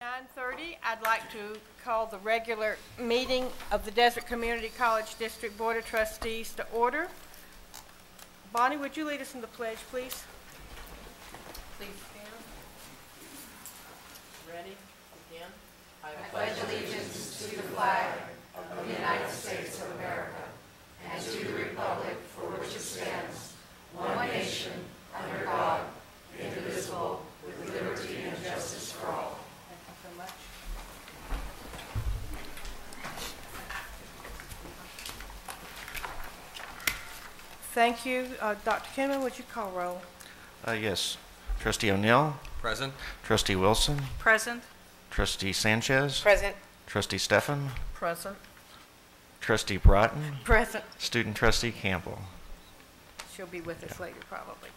9:30, I'd like to call the regular meeting of the Desert Community College District Board of Trustees to order. Bonnie, would you lead us in the pledge, please? Please stand. Ready? Begin. I pledge allegiance to the flag of the United States of America and to the republic for which it stands, one nation, under God, indivisible, with liberty and justice for all. Thank you so much. Thank you. Dr. Kinman, would you call roll? Yes. Trustee O'Neill. Present. Trustee Wilson. Present. Trustee Sanchez. Present. Trustee Stephan. Present. Trustee Broughton. Present. Student Trustee Campbell. She'll be with us later, probably.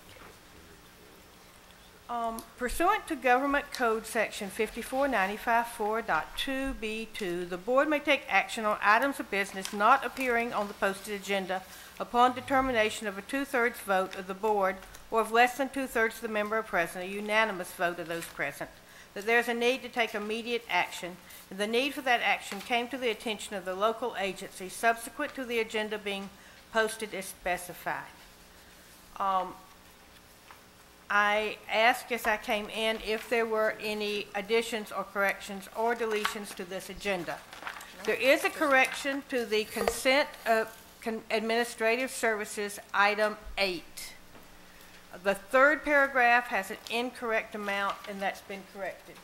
Pursuant to Government Code Section 54954.2B2, the board may take action on items of business not appearing on the posted agenda upon determination of a 2/3 vote of the board or of less than 2/3 of the member present, a unanimous vote of those present, that there is a need to take immediate action, and the need for that action came to the attention of the local agency subsequent to the agenda being posted as specified. I asked as I came in if there were any additions or corrections or deletions to this agenda. There is a correction to the consent of administrative services, item 8. The third paragraph has an incorrect amount, and that's been corrected.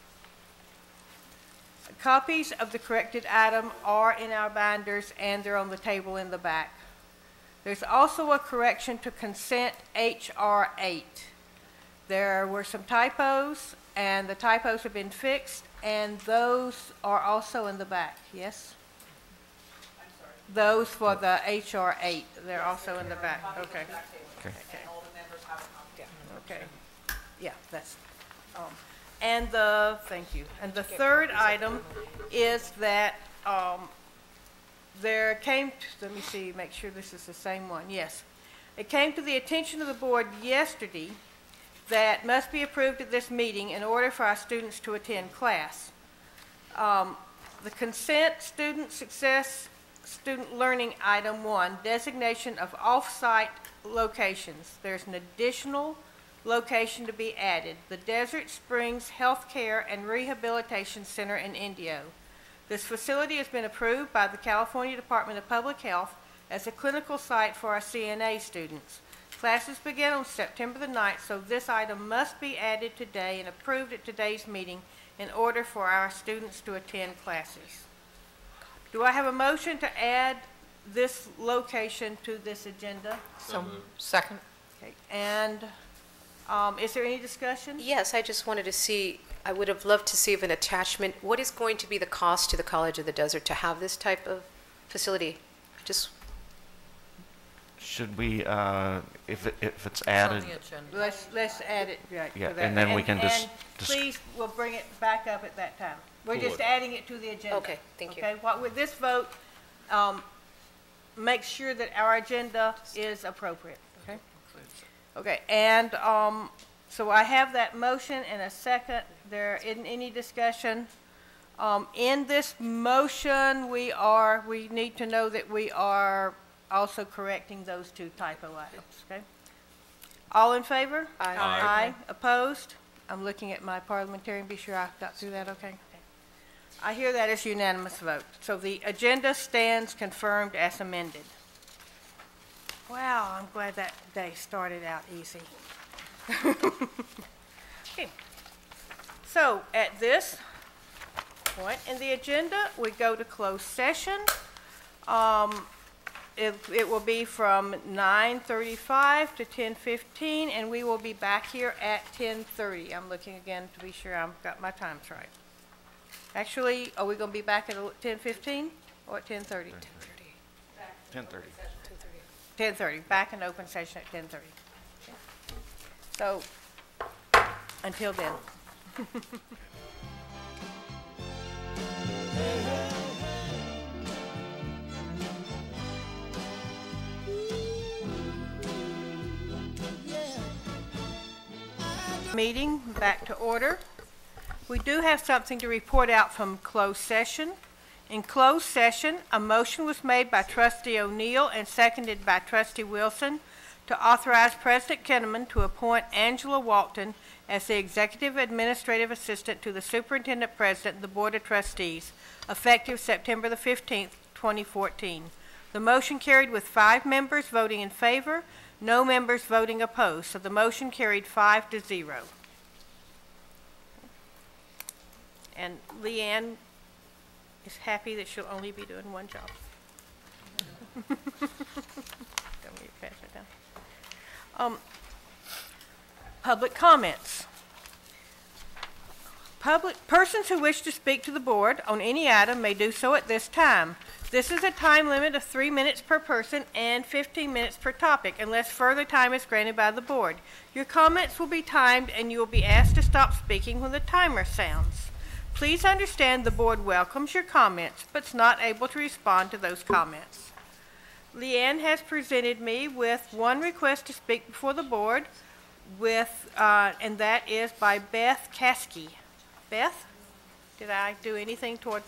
Copies of the corrected item are in our binders, and they're on the table in the back. There's also a correction to consent HR 8. There were some typos, and the typos have been fixed, and those are also in the back, yes? I'm sorry. Those for the HR 8, they're also in the back, okay. Okay. And all the members have a copy. Okay, yeah, that's, and thank you. And the third item is that, there came, let me see, make sure this is the same one, yes. It came to the attention of the board yesterday that must be approved at this meeting in order for our students to attend class. The consent student success, student learning item 1, designation of off-site locations. There's an additional location to be added, the Desert Springs Healthcare and Rehabilitation Center in Indio. This facility has been approved by the California Department of Public Health as a clinical site for our CNA students. Classes begin on September the 9th, so this item must be added today and approved at today's meeting in order for our students to attend classes. Do I have a motion to add this location to this agenda? So, second. Okay, and is there any discussion? Yes, I just wanted to see, I would have loved to see if an attachment, what is going to be the cost to the College of the Desert to have this type of facility? Just Should we, if it's added, Let's add it right. Yeah, for that. and then we can And please, we'll bring it back up at that time. We're just adding it to the agenda. Okay, thank you. Okay, what with this vote, make sure that our agenda is appropriate, okay? Okay, and so I have that motion and a second. There isn't any discussion. In this motion, we need to know that we are also correcting those two typo items, okay? All in favor? Aye. Aye. Opposed? I'm looking at my parliamentarian, be sure I got through that okay. I hear that as unanimous vote. So the agenda stands confirmed as amended. Wow, I'm glad that day started out easy. Okay. So at this point in the agenda, we go to closed session. It will be from 9:35 to 10:15, and we will be back here at 10:30. I'm looking again to be sure I've got my times right. Actually, are we going to be back at 10:15 or at 10:30? 10:30. 10:30, back in open session at 10:30. Okay. So, until then. Meeting back to order. We do have something to report out from closed session. In closed session, a motion was made by Trustee O'Neill and seconded by Trustee Wilson to authorize President Kinnaman to appoint Angela Walton as the Executive Administrative Assistant to the Superintendent President of the Board of Trustees, effective September the 15th, 2014. The motion carried with 5 members voting in favor, no members voting opposed, so the motion carried 5-0. And Leanne is happy that she'll only be doing one job. Don't need to pass it down. Public comments. Persons who wish to speak to the board on any item may do so at this time. This is a time limit of 3 minutes per person and 15 minutes per topic, unless further time is granted by the board. Your comments will be timed, and you will be asked to stop speaking when the timer sounds. Please understand the board welcomes your comments, but is not able to respond to those comments. Leanne has presented me with one request to speak before the board, and that is by Beth Caskey. Beth, did I do anything toward?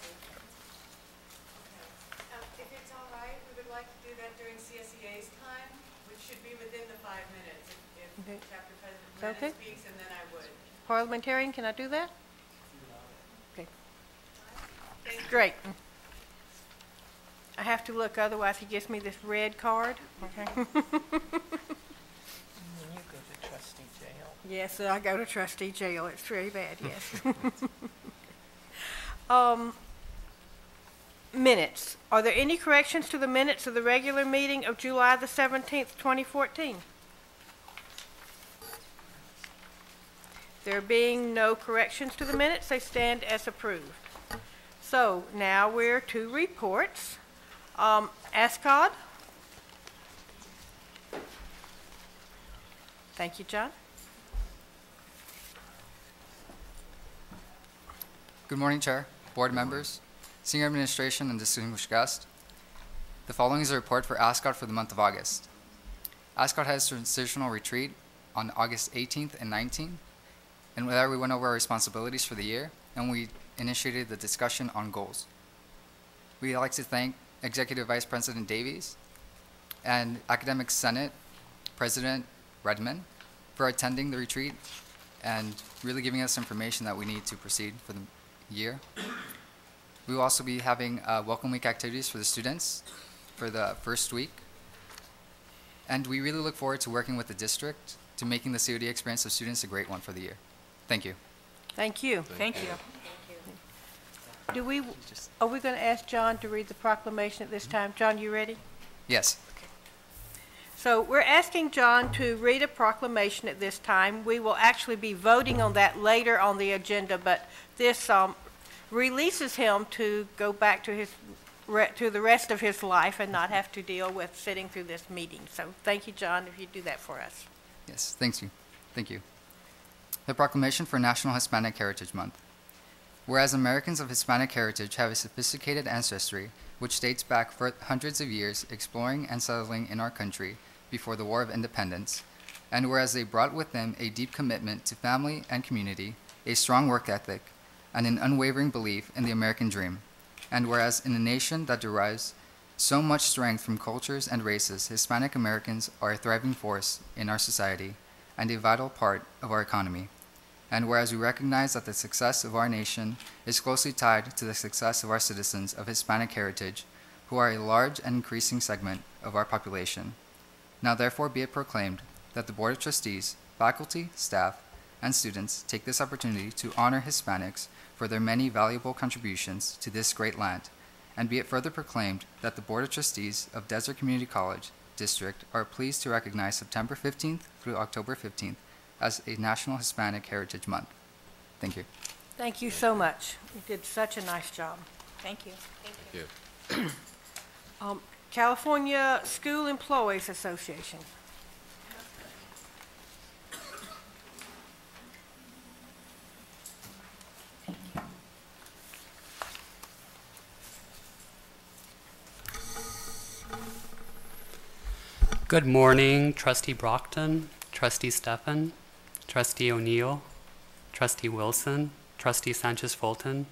If it's all right, we would like to do that during CSEA's time, which should be within the 5 minutes if Okay. Chapter President Brennan Okay. speaks, and then I would. Parliamentarian, can I do that? Okay. Great. I have to look, otherwise he gives me this red card. Okay. And then you go to trustee jail. Yes, I go to trustee jail. It's very bad, yes. Minutes. Are there any corrections to the minutes of the regular meeting of July the 17th, 2014? There being no corrections to the minutes, they stand as approved. So now we're to reports. ASCOD. Thank you, John. Good morning, Chair, board members, senior administration, and distinguished guests. The following is a report for ASCOD for the month of August. ASCOD has a transitional retreat on August 18th and 19th, and there we went over our responsibilities for the year, and we initiated the discussion on goals. We'd like to thank Executive Vice President Davies and Academic Senate President Redmond for attending the retreat and really giving us information that we need to proceed for the year. We will also be having Welcome Week activities for the students for the first week. And we really look forward to working with the district to making the COD experience of students a great one for the year. Thank you. Thank you. Thank you. Are we going to ask John to read the proclamation at this time? John, you ready? Yes. So we're asking John to read a proclamation at this time. We will actually be voting on that later on the agenda, but this releases him to go back to to the rest of his life and not have to deal with sitting through this meeting. So thank you, John, if you do that for us. Yes, thank you. Thank you. The proclamation for National Hispanic Heritage Month. Whereas Americans of Hispanic heritage have a sophisticated ancestry which dates back for hundreds of years exploring and settling in our country before the War of Independence, and whereas they brought with them a deep commitment to family and community, a strong work ethic, and an unwavering belief in the American dream, and whereas in a nation that derives so much strength from cultures and races, Hispanic Americans are a thriving force in our society and a vital part of our economy. And whereas we recognize that the success of our nation is closely tied to the success of our citizens of Hispanic heritage, who are a large and increasing segment of our population. Now therefore be it proclaimed that the Board of Trustees, faculty, staff, and students take this opportunity to honor Hispanics for their many valuable contributions to this great land, and be it further proclaimed that the Board of Trustees of Desert Community College District are pleased to recognize September 15th through October 15th as a National Hispanic Heritage Month. Thank you. Thank you so much. You did such a nice job. Thank you. California School Employees Association. Good morning, Trustee Brockton, Trustee Stephan, Trustee O'Neill, Trustee Wilson, Trustee Sanchez-Fulton,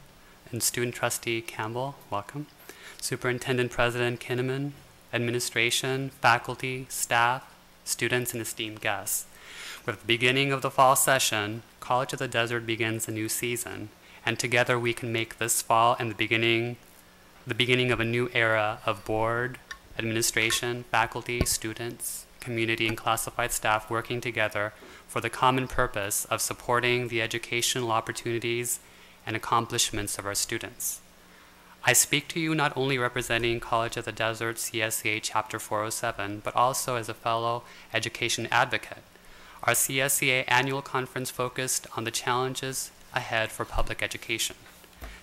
and Student Trustee Campbell, welcome. Superintendent President Kinnaman, administration, faculty, staff, students, and esteemed guests. With the beginning of the fall session, College of the Desert begins a new season, and together we can make this fall and the beginning of a new era of board, administration, faculty, students, community, and classified staff working together for the common purpose of supporting the educational opportunities and accomplishments of our students. I speak to you not only representing College of the Desert CSEA Chapter 407, but also as a fellow education advocate. Our CSEA annual conference focused on the challenges ahead for public education.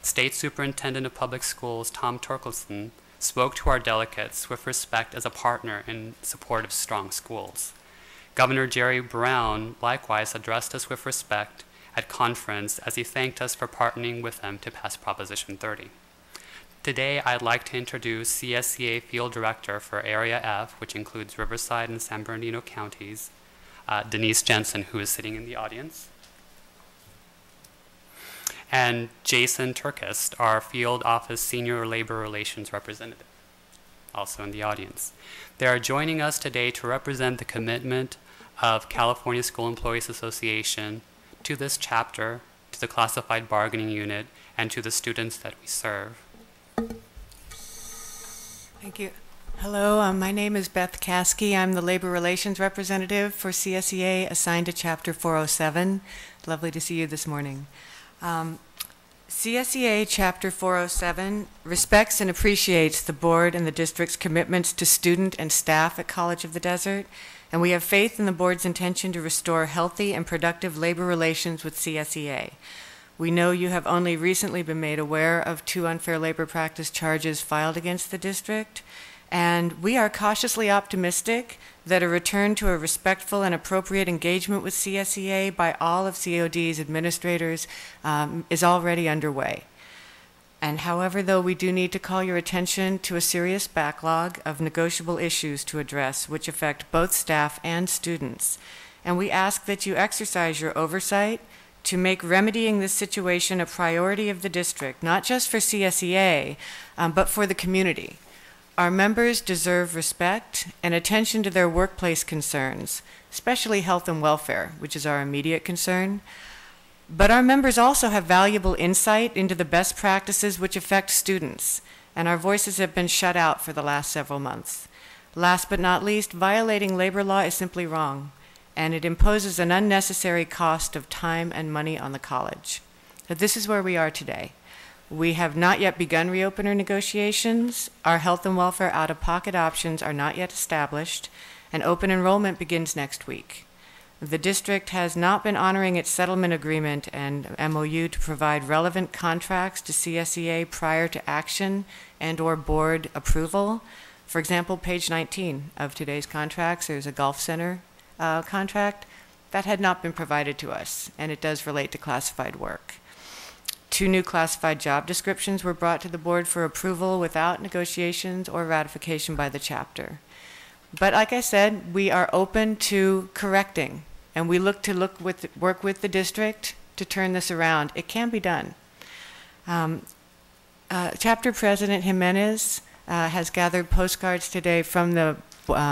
State Superintendent of Public Schools Tom Torkelson spoke to our delegates with respect as a partner in support of strong schools. Governor Jerry Brown likewise addressed us with respect at conference as he thanked us for partnering with them to pass Proposition 30. Today, I'd like to introduce CSEA Field Director for Area F, which includes Riverside and San Bernardino counties, Denise Jensen, who is sitting in the audience, and Jason Turkist, our Field Office Senior Labor Relations Representative, also in the audience. They are joining us today to represent the commitment of California School Employees Association to this chapter, to the classified bargaining unit, and to the students that we serve. Thank you. Hello, my name is Beth Caskey. I'm the Labor Relations Representative for CSEA assigned to Chapter 407. Lovely to see you this morning. CSEA Chapter 407 respects and appreciates the board and the district's commitments to student and staff at College of the Desert, and we have faith in the board's intention to restore healthy and productive labor relations with CSEA. We know you have only recently been made aware of 2 unfair labor practice charges filed against the district, and we are cautiously optimistic that a return to a respectful and appropriate engagement with CSEA by all of COD's administrators is already underway. And however, though, we do need to call your attention to a serious backlog of negotiable issues to address which affect both staff and students. And we ask that you exercise your oversight to make remedying this situation a priority of the district, not just for CSEA, but for the community. Our members deserve respect and attention to their workplace concerns, especially health and welfare, which is our immediate concern. But our members also have valuable insight into the best practices which affect students, and our voices have been shut out for the last several months. Last but not least, violating labor law is simply wrong, and it imposes an unnecessary cost of time and money on the college. So this is where we are today. We have not yet begun reopener negotiations. Our health and welfare out-of-pocket options are not yet established, and open enrollment begins next week. The district has not been honoring its settlement agreement and MOU to provide relevant contracts to CSEA prior to action and/or board approval. For example, page 19 of today's contracts, there's a golf center contract that had not been provided to us, and it does relate to classified work. 2 new classified job descriptions were brought to the board for approval without negotiations or ratification by the chapter. But like I said, we are open to correcting, and we work with the district to turn this around. It can be done. Chapter President Jimenez has gathered postcards today from the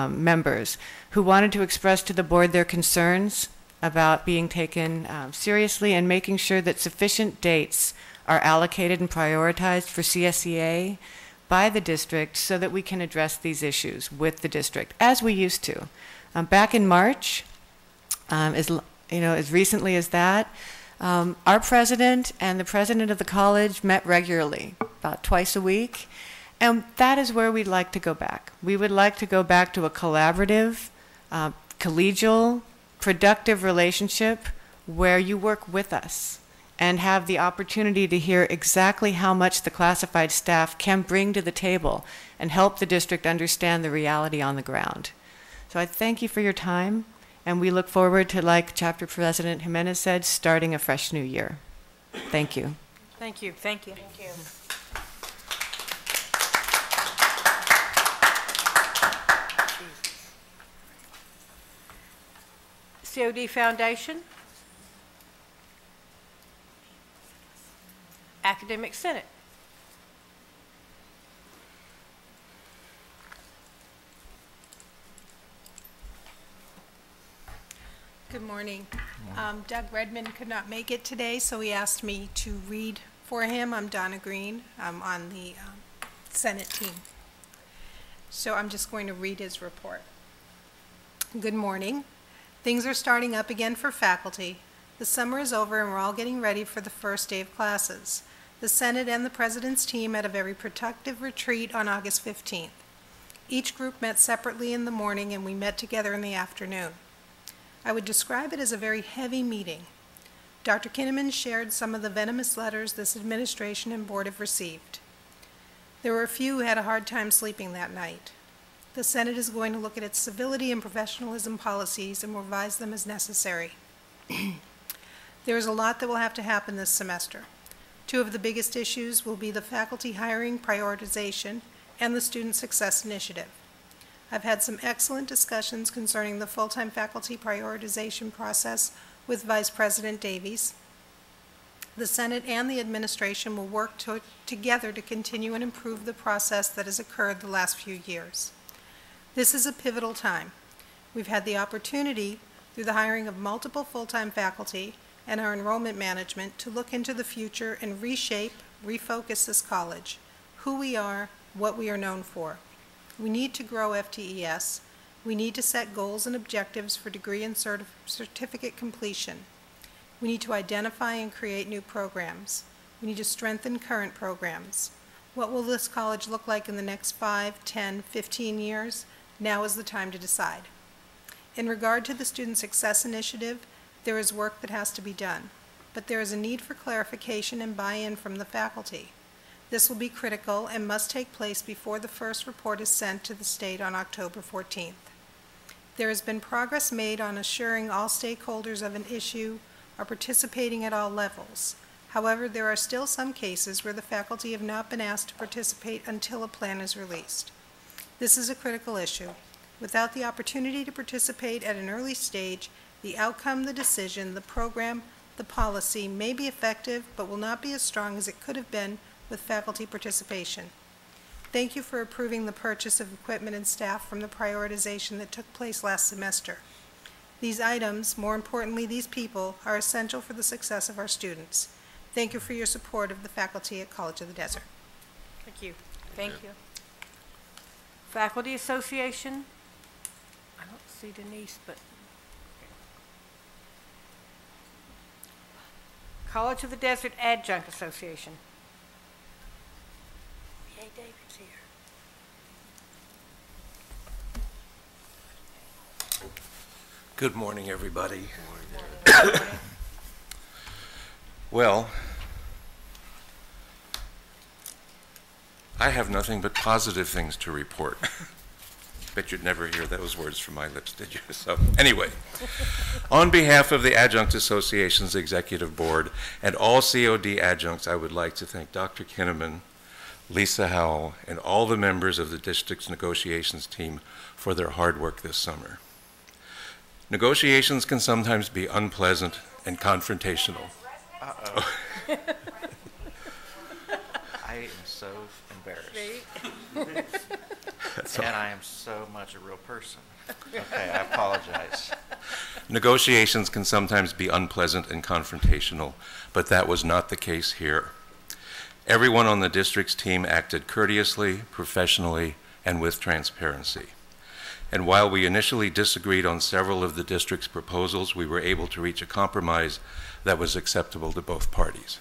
members who wanted to express to the board their concerns about being taken seriously and making sure that sufficient dates are allocated and prioritized for CSEA by the district so that we can address these issues with the district, as we used to. Back in March, as recently as that, our president and the president of the college met regularly, about twice a week, and that is where we'd like to go back. We would like to go back to a collaborative, collegial, productive relationship where you work with us and have the opportunity to hear exactly how much the classified staff can bring to the table and help the district understand the reality on the ground. So I thank you for your time, and we look forward to, like Chapter President Jimenez said, starting a fresh new year. Thank you. Thank you. Thank you. Thank you. COD Foundation. Academic Senate. Good morning. Doug Redmond could not make it today, so he asked me to read for him. I'm Donna Green. I'm on the Senate team. So I'm just going to read his report. Good morning. Things are starting up again for faculty. The summer is over and we're all getting ready for the first day of classes. The Senate and the President's team had a very productive retreat on August 15th. Each group met separately in the morning and we met together in the afternoon. I would describe it as a very heavy meeting. Dr. Kinnaman shared some of the venomous letters this administration and board have received. There were a few who had a hard time sleeping that night. The Senate is going to look at its civility and professionalism policies and revise them as necessary. There is a lot that will have to happen this semester. Two of the biggest issues will be the faculty hiring prioritization and the Student Success Initiative. I've had some excellent discussions concerning the full-time faculty prioritization process with Vice President Davies. The Senate and the administration will work together to continue and improve the process that has occurred the last few years. This is a pivotal time. We've had the opportunity, through the hiring of multiple full-time faculty and our enrollment management, to look into the future and reshape, refocus this college, who we are, what we are known for. We need to grow FTES. We need to set goals and objectives for degree and certificate completion. We need to identify and create new programs. We need to strengthen current programs. What will this college look like in the next 5, 10, 15 years? Now is the time to decide. In regard to the Student Success Initiative, there is work that has to be done, but there is a need for clarification and buy-in from the faculty. This will be critical and must take place before the first report is sent to the state on October 14th. There has been progress made on assuring all stakeholders of an issue are participating at all levels. However, there are still some cases where the faculty have not been asked to participate until a plan is released. This is a critical issue. Without the opportunity to participate at an early stage, the outcome, the decision, the program, the policy may be effective but will not be as strong as it could have been with faculty participation. Thank you for approving the purchase of equipment and staff from the prioritization that took place last semester. These items, more importantly these people, are essential for the success of our students. Thank you for your support of the faculty at College of the Desert. Thank you. Thank you. Faculty Association. I don't see Denise, but College of the Desert Adjunct Association. Yay, David's here. Good morning, everybody. Well, I have nothing but positive things to report. Bet you'd never hear those words from my lips, did you? So anyway, on behalf of the Adjunct Association's Executive Board and all COD adjuncts, I would like to thank Dr. Kinnaman, Lisa Howell, and all the members of the district's negotiations team for their hard work this summer. Negotiations can sometimes be unpleasant and confrontational. Uh-oh. I am so embarrassed. And I am so much a real person. Okay, I apologize. Negotiations can sometimes be unpleasant and confrontational, but that was not the case here. Everyone on the district's team acted courteously, professionally, and with transparency. And while we initially disagreed on several of the district's proposals, we were able to reach a compromise that was acceptable to both parties.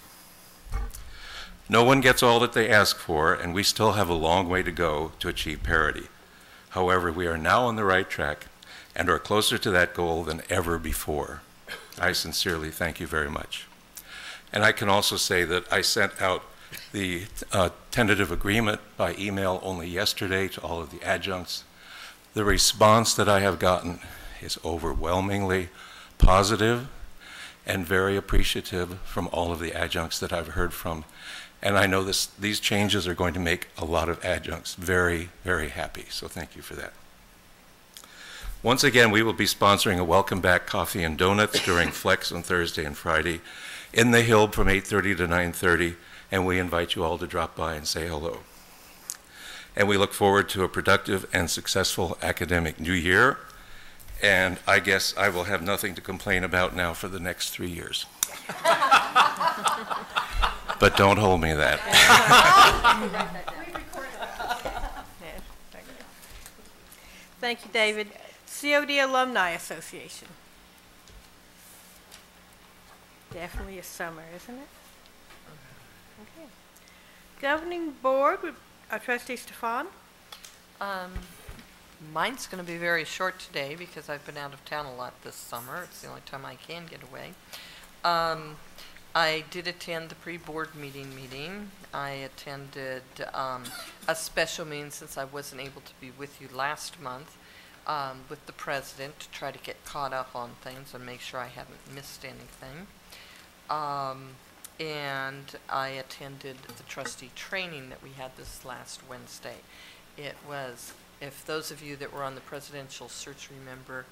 No one gets all that they ask for, and we still have a long way to go to achieve parity. However, we are now on the right track and are closer to that goal than ever before. I sincerely thank you very much. And I can also say that I sent out the tentative agreement by email only yesterday to all of the adjuncts. The response that I have gotten is overwhelmingly positive and very appreciative from all of the adjuncts that I've heard from. And I know these changes are going to make a lot of adjuncts very, very happy. So thank you for that. Once again, we will be sponsoring a welcome back coffee and donuts during Flex on Thursday and Friday in the Hill from 8:30 to 9:30, and we invite you all to drop by and say hello. And we look forward to a productive and successful academic new year, and I guess I will have nothing to complain about now for the next 3 years. But don't hold me to that. Thank you, David. COD Alumni Association. Definitely a summer, isn't it? Okay. Governing Board, Trustee Stefan. Mine's going to be very short today because I've been out of town a lot this summer. It's the only time I can get away. I did attend the pre-board meeting. I attended a special meeting since I wasn't able to be with you last month with the president to try to get caught up on things and make sure I hadn't missed anything. And I attended the trustee training that we had this last Wednesday. It was, if those of you that were on the presidential search remember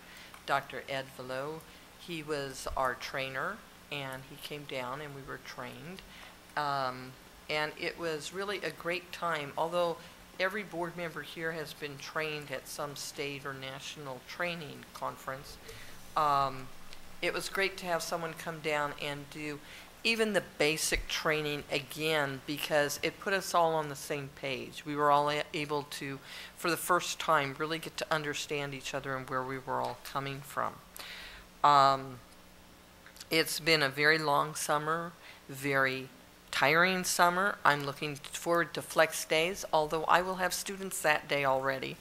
Dr. Ed Velo, he was our trainer, and he came down and we were trained. And it was really a great time, although every board member here has been trained at some state or national training conference. It was great to have someone come down and do even the basic training again, because it put us all on the same page. We were all able to, for the first time, really get to understand each other and where we were all coming from. It's been a very long summer, very tiring summer. I'm looking forward to flex days, although I will have students that day already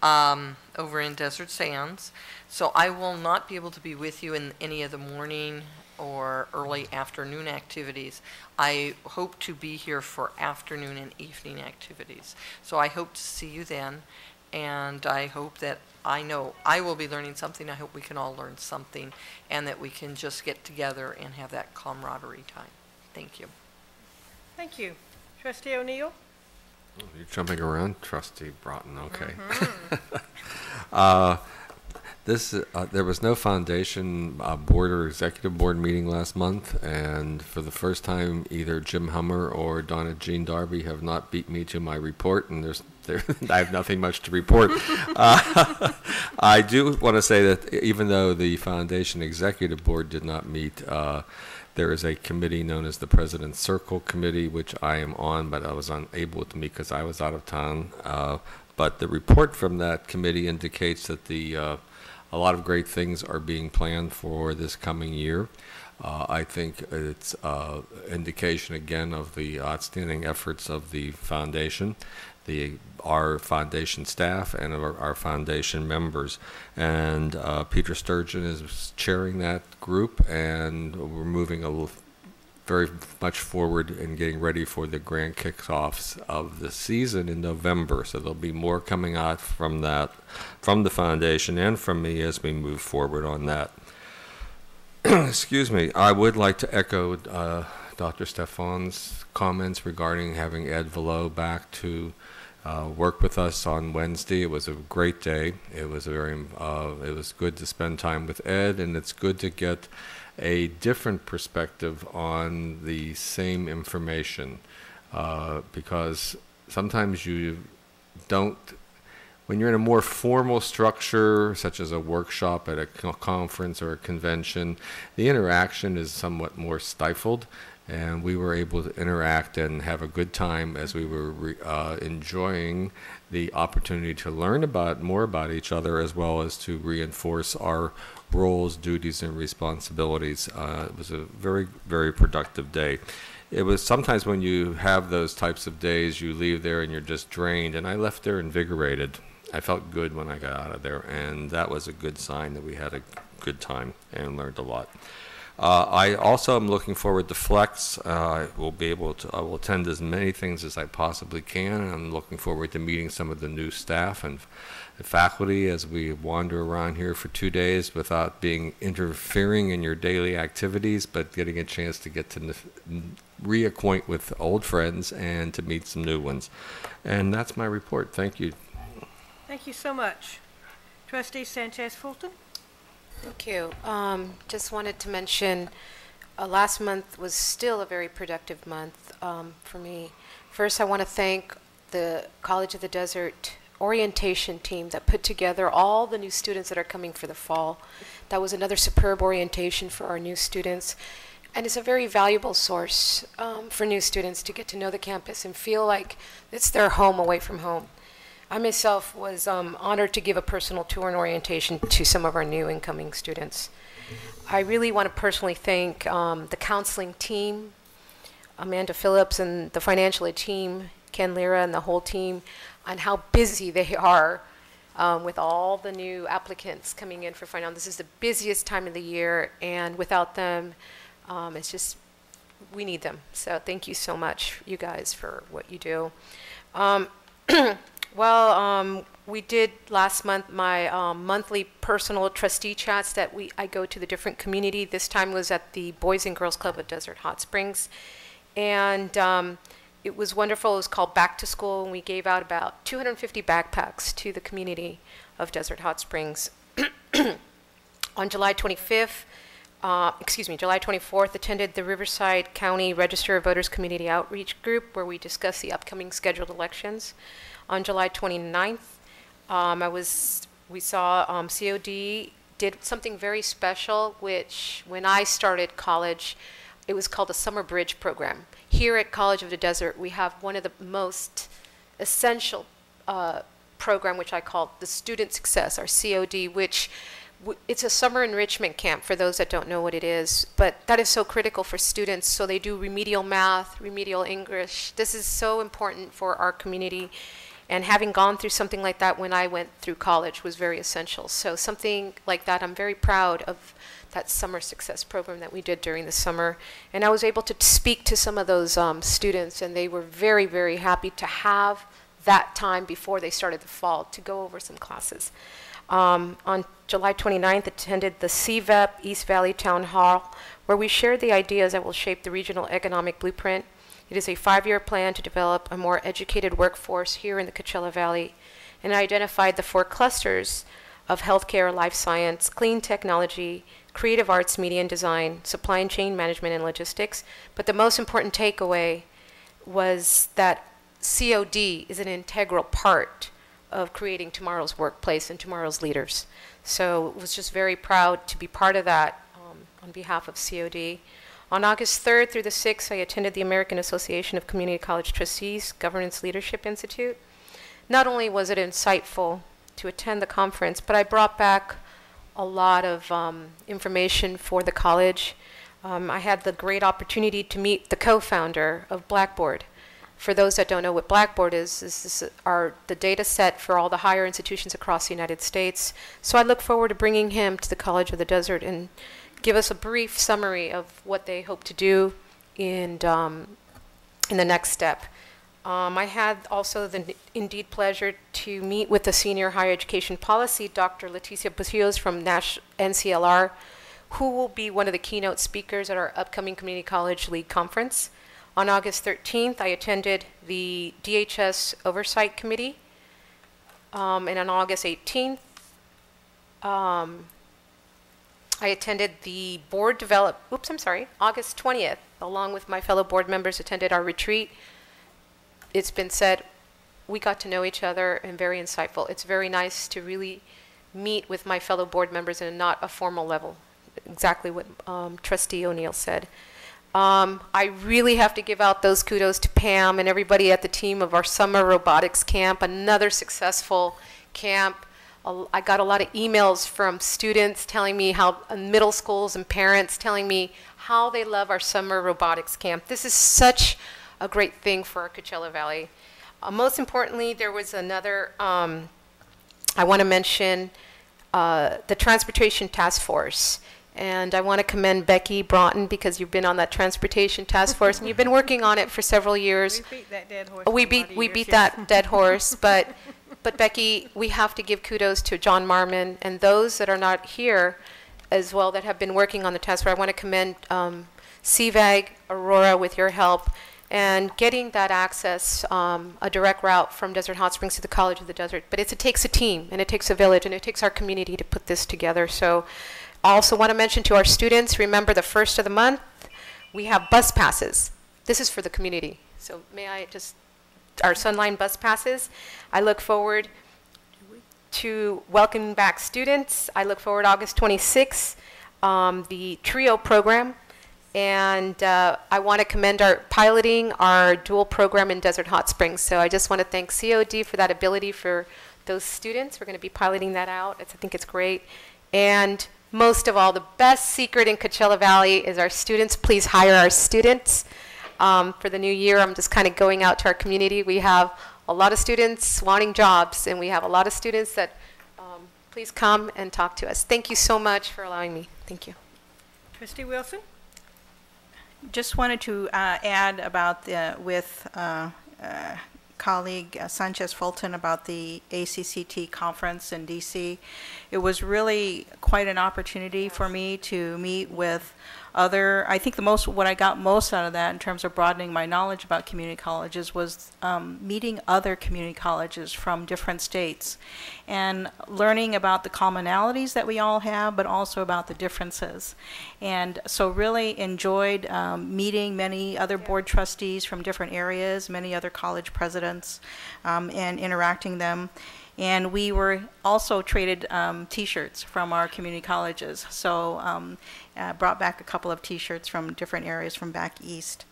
over in Desert Sands. So I will not be able to be with you in any of the morning or early afternoon activities. I hope to be here for afternoon and evening activities. So I hope to see you then, and I hope that, I know I will be learning something. I hope we can all learn something, and that we can just get together and have that camaraderie time. Thank you. Thank you. Trustee O'Neill? Oh, you're jumping around, Trustee Broughton. Okay. There was no foundation board or executive board meeting last month, and for the first time, either Jim Hummer or Donna Jean Darby have not beat me to my report, and I have nothing much to report. I do want to say that even though the foundation executive board did not meet, there is a committee known as the President's Circle Committee, which I am on, but I was unable to meet because I was out of town. But the report from that committee indicates that a lot of great things are being planned for this coming year. I think it's indication again of the outstanding efforts of the foundation, our foundation staff, and our foundation members. And Peter Sturgeon is chairing that group, and we're moving very much forward in getting ready for the grand kickoffs of the season in November. So there'll be more coming out from that, from the foundation and from me as we move forward on that. Excuse me. I would like to echo Dr. Stefan's comments regarding having Ed Velo back to work with us on Wednesday. It was a great day. It was it was good to spend time with Ed, and it's good to get a different perspective on the same information, because sometimes you don't, when you're in a more formal structure, such as a workshop at a conference or a convention, the interaction is somewhat more stifled, and we were able to interact and have a good time as we were enjoying the opportunity to learn more about each other, as well as to reinforce our roles, duties, and responsibilities. It was a very, very productive day. It was sometimes when you have those types of days, you leave there and you're just drained, and I left there invigorated. I felt good when I got out of there, and that was a good sign that we had a good time and learned a lot. I also am looking forward to Flex. I will attend as many things as I possibly can, and I'm looking forward to meeting some of the new staff and faculty as we wander around here for 2 days without interfering in your daily activities, but getting a chance to get to reacquaint with old friends and to meet some new ones. And that's my report. Thank you. Thank you so much. Trustee Sanchez Fulton? Thank you. Just wanted to mention last month was still a very productive month for me. First, I want to thank the College of the Desert orientation team that put together all the new students that are coming for the fall. That was another superb orientation for our new students. And it's a very valuable source for new students to get to know the campus and feel like it's their home away from home. I myself was honored to give a personal tour and orientation to some of our new incoming students. I really want to personally thank the counseling team, Amanda Phillips, and the financial aid team, Ken Lira, and the whole team, on how busy they are with all the new applicants coming in for finance. This is the busiest time of the year, and without them, it's just, we need them. So thank you so much, you guys, for what you do. We did last month my monthly personal trustee chats that I go to the different community. This time was at the Boys and Girls Club of Desert Hot Springs. And it was wonderful. It was called Back to School, and we gave out about 250 backpacks to the community of Desert Hot Springs. On July 25th, July 24th, attended the Riverside County Register of Voters Community Outreach Group, where we discussed the upcoming scheduled elections. On July 29th, we saw COD did something very special, which when I started college, it was called the Summer Bridge Program. Here at College of the Desert, we have one of the most essential program, which I call the Student Success, or COD, which it's a summer enrichment camp for those that don't know what it is, but that is so critical for students. So they do remedial math, remedial English. This is so important for our community, and having gone through something like that when I went through college was very essential. So something like that, I'm very proud of that summer success program that we did during the summer. And I was able to speak to some of those students, and they were very, very happy to have that time before they started the fall to go over some classes. On July 29th, attended the CVEP East Valley Town Hall, where we shared the ideas that will shape the regional economic blueprint. It is a 5-year plan to develop a more educated workforce here in the Coachella Valley, and identified the 4 clusters of healthcare, life science, clean technology, creative arts, media and design, supply and chain management, and logistics. But the most important takeaway was that COD is an integral part of creating tomorrow's workplace and tomorrow's leaders. So I was just very proud to be part of that on behalf of COD. On August 3rd through the 6th, I attended the American Association of Community College Trustees Governance Leadership Institute. Not only was it insightful to attend the conference, but I brought back a lot of information for the college. I had the great opportunity to meet the co-founder of Blackboard. For those that don't know what Blackboard is, this is the data set for all the higher institutions across the United States. So I look forward to bringing him to the College of the Desert and give us a brief summary of what they hope to do in the next step. I had also the indeed pleasure to meet with the Senior Higher Education Policy, Dr. Leticia Bucios from NCLR, who will be one of the keynote speakers at our upcoming Community College League Conference. On August 13th, I attended the DHS Oversight Committee, and on August 18th, I attended the August 20th, along with my fellow board members, attended our retreat. It's been said, we got to know each other and very insightful. It's very nice to really meet with my fellow board members in not a formal level, exactly what Trustee O'Neill said. I really have to give out those kudos to Pam and everybody at the team of our summer robotics camp, another successful camp. I got a lot of emails from students telling me how, middle schools and parents telling me how they love our summer robotics camp. This is such a great thing for our Coachella Valley. Most importantly, there was another, I want to mention the Transportation Task Force. And I want to commend Becky Broughton, because you've been on that Transportation Task Force, and you've been working on it for several years. We beat that dead horse. We beat that dead horse, but Becky, we have to give kudos to John Marmon and those that are not here as well that have been working on the task force. I want to commend CVAG, Aurora, with your help, and getting that access, a direct route from Desert Hot Springs to the College of the Desert. But it takes a team, and it takes a village, and it takes our community to put this together. So I also want to mention to our students, remember the first of the month, we have bus passes. This is for the community. So may I just, our Sunline bus passes. I look forward to welcoming back students. I look forward August 26th, the TRIO program. And I want to commend our piloting our dual program in Desert Hot Springs. So I just want to thank COD for that ability for those students. We're going to be piloting that out. I think it's great. And most of all, the best secret in Coachella Valley is our students. Please hire our students. For the new year, I'm just kind of going out to our community. We have a lot of students wanting jobs, and we have a lot of students that please come and talk to us. Thank you so much for allowing me. Thank you. Trustee Wilson? Just wanted to add about with colleague Sanchez Fulton about the ACCT conference in DC. It was really quite an opportunity for me to meet with other, I think what I got most out of that in terms of broadening my knowledge about community colleges was meeting other community colleges from different states and learning about the commonalities that we all have, but also about the differences. And so really enjoyed meeting many other board trustees from different areas, many other college presidents, and interacting them. And we were also traded T-shirts from our community colleges. So brought back a couple of T-shirts from different areas from back east.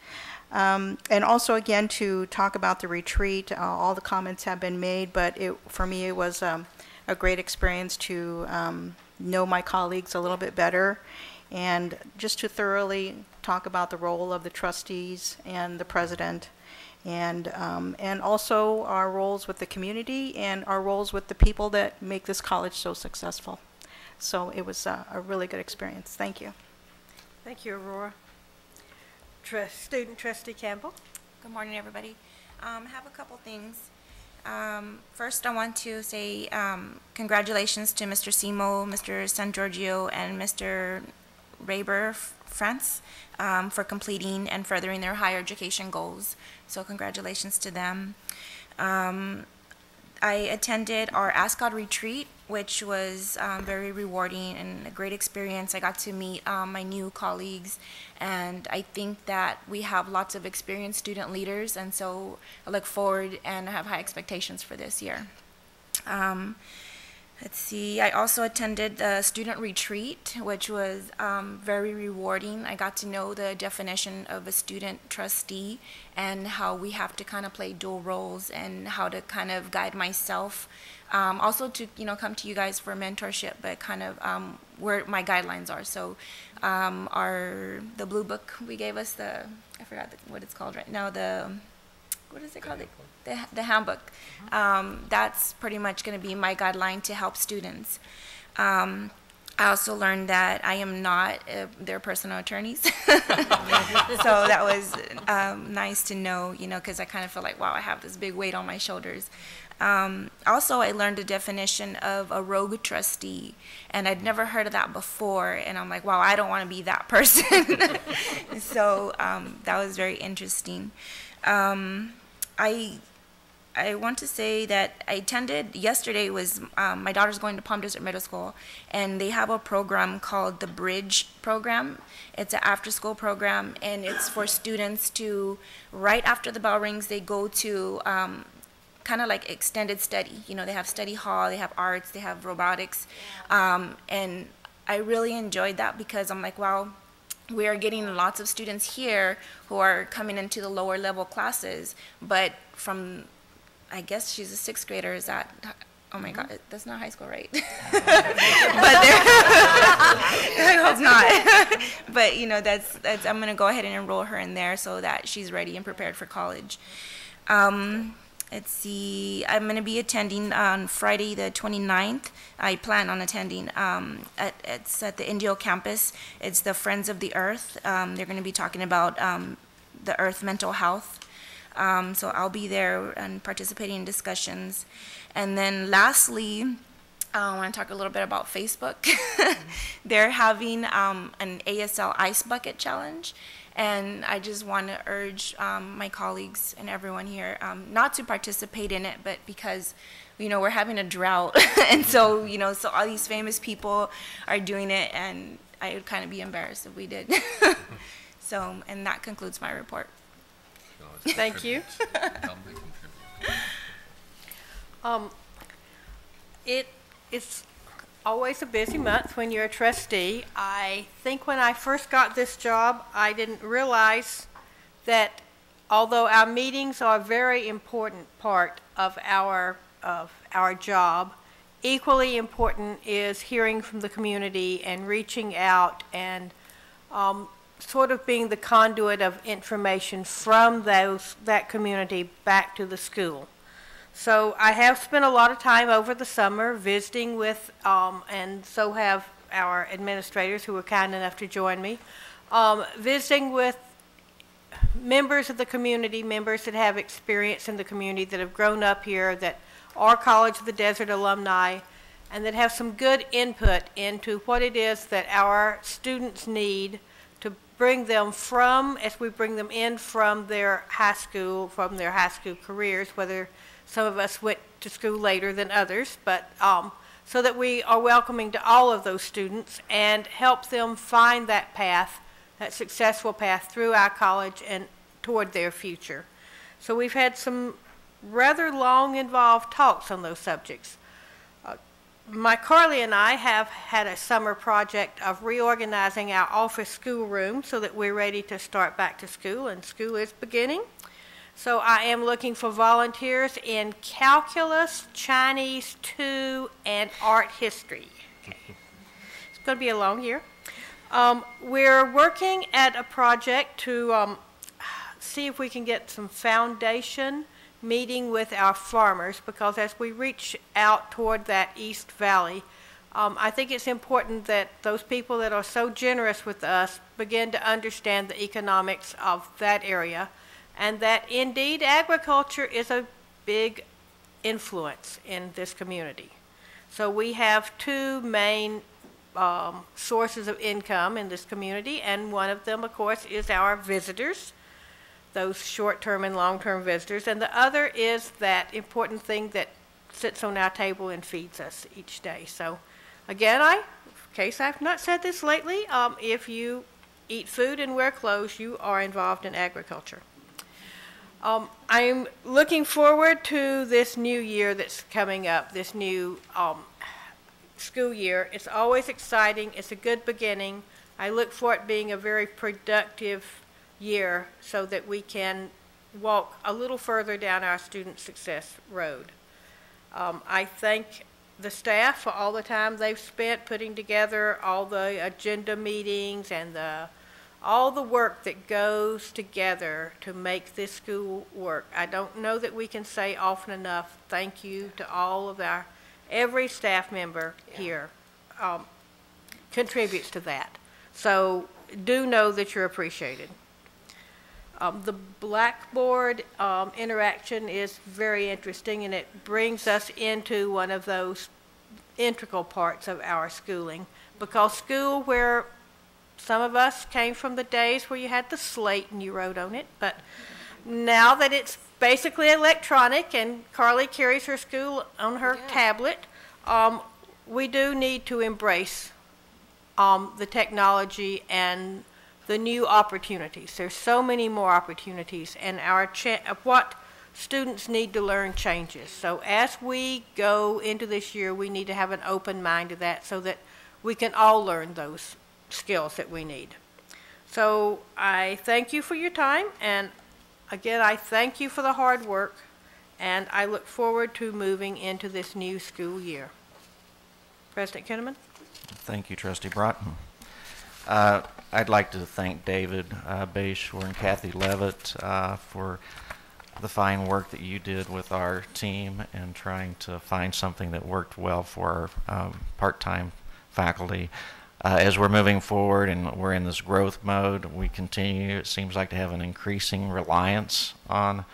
And also, again, to talk about the retreat, all the comments have been made, but for me it was a great experience to know my colleagues a little bit better and just to thoroughly talk about the role of the trustees and the president. And also our roles with the community and our roles with the people that make this college so successful. So it was a really good experience. Thank you. Thank you, Aurora. Student Trustee Campbell? Good morning, everybody. Have a couple things. First, I want to say congratulations to Mr. Simo, Mr. San Giorgio, and Mr. Raber France for completing and furthering their higher education goals. So congratulations to them. I attended our ASCOD retreat, which was very rewarding and a great experience. I got to meet my new colleagues, and I think that we have lots of experienced student leaders, and so I look forward and have high expectations for this year. Let's see, I also attended the student retreat, which was very rewarding. I got to know the definition of a student trustee and how we have to kind of play dual roles and how to kind of guide myself. Also to, come to you guys for mentorship, but kind of where my guidelines are. So the blue book we gave us, I forgot what it's called right now, what is it called? The handbook. That's pretty much going to be my guideline to help students. I also learned that I am not their personal attorneys. So that was nice to know, because I kind of feel like, wow, I have this big weight on my shoulders. Also, I learned the definition of a rogue trustee, and I'd never heard of that before, and I'm like, wow, I don't want to be that person. So that was very interesting. I want to say that I attended, yesterday was, my daughter's going to Palm Desert Middle School, and they have a program called the Bridge program. It's an after-school program, and it's for students to, right after the bell rings, they go to kind of like extended study. They have study hall, they have arts, they have robotics, and I really enjoyed that because I'm like, wow, we are getting lots of students here who are coming into the lower level classes, but from, I guess she's a 6th grader, is that, oh my God, that's not high school, right? But I hope not. But that's I'm gonna go ahead and enroll her in there so that she's ready and prepared for college. Let's see, I'm going to be attending on Friday the 29th. I plan on attending. It's at the Indio campus. It's the Friends of the Earth. They're going to be talking about the Earth mental health. So I'll be there and participating in discussions. And then lastly, I want to talk a little bit about Facebook. They're having an ASL Ice Bucket Challenge. And I just want to urge my colleagues and everyone here not to participate in it, but because, we're having a drought. And so, so all these famous people are doing it, and I would kind of be embarrassed if we did. So, and that concludes my report. Thank you. It's always a busy month when you're a trustee. I think when I first got this job, I didn't realize that although our meetings are a very important part of our job, equally important is hearing from the community and reaching out and sort of being the conduit of information from that community back to the school. So I have spent a lot of time over the summer visiting with, and so have our administrators who were kind enough to join me, visiting with members of the community, members that have experience in the community, that have grown up here, that are College of the Desert alumni, and that have some good input into what it is that our students need to bring them from, as we bring them in from their high school careers, whether some of us went to school later than others, but so that we are welcoming to all of those students and help them find that path, that successful path through our college and toward their future. So we've had some rather long, involved talks on those subjects. My Carly and I have had a summer project of reorganizing our office schoolroom so that we're ready to start back to school, and school is beginning. So I am looking for volunteers in calculus, Chinese 2, and art history. Okay. It's going to be a long year. We're working at a project to see if we can get some foundation meeting with our farmers, because as we reach out toward that East Valley, I think it's important that those people that are so generous with us begin to understand the economics of that area, and that indeed agriculture is a big influence in this community. So we have two main sources of income in this community, and one of them, of course, is our visitors, those short-term and long-term visitors, and the other is that important thing that sits on our table and feeds us each day. So again, in case I've not said this lately, if you eat food and wear clothes, you are involved in agriculture. I'm looking forward to this new year that's coming up, this new school year. It's always exciting. It's a good beginning. I look for it being a very productive year so that we can walk a little further down our student success road. I thank the staff for all the time they've spent putting together all the agenda meetings and all the work that goes together to make this school work. I don't know that we can say often enough thank you to all of every staff member here contributes to that. So do know that you're appreciated. The Blackboard interaction is very interesting, and it brings us into one of those integral parts of our schooling, because school, where some of us came from the days where you had the slate and you wrote on it, but now that it's basically electronic and Carly carries her school on her tablet, we do need to embrace the technology and the new opportunities. There's so many more opportunities, and what students need to learn changes. So as we go into this year, we need to have an open mind to that so that we can all learn those skills that we need. So I thank you for your time, and again, I thank you for the hard work, and I look forward to moving into this new school year. President Kinnaman? Thank you, Trustee Broughton. I'd like to thank David Bayshore and Kathy Levitt for the fine work that you did with our team and trying to find something that worked well for our part-time faculty. As we're moving forward and we're in this growth mode, we continue, it seems like, to have an increasing reliance on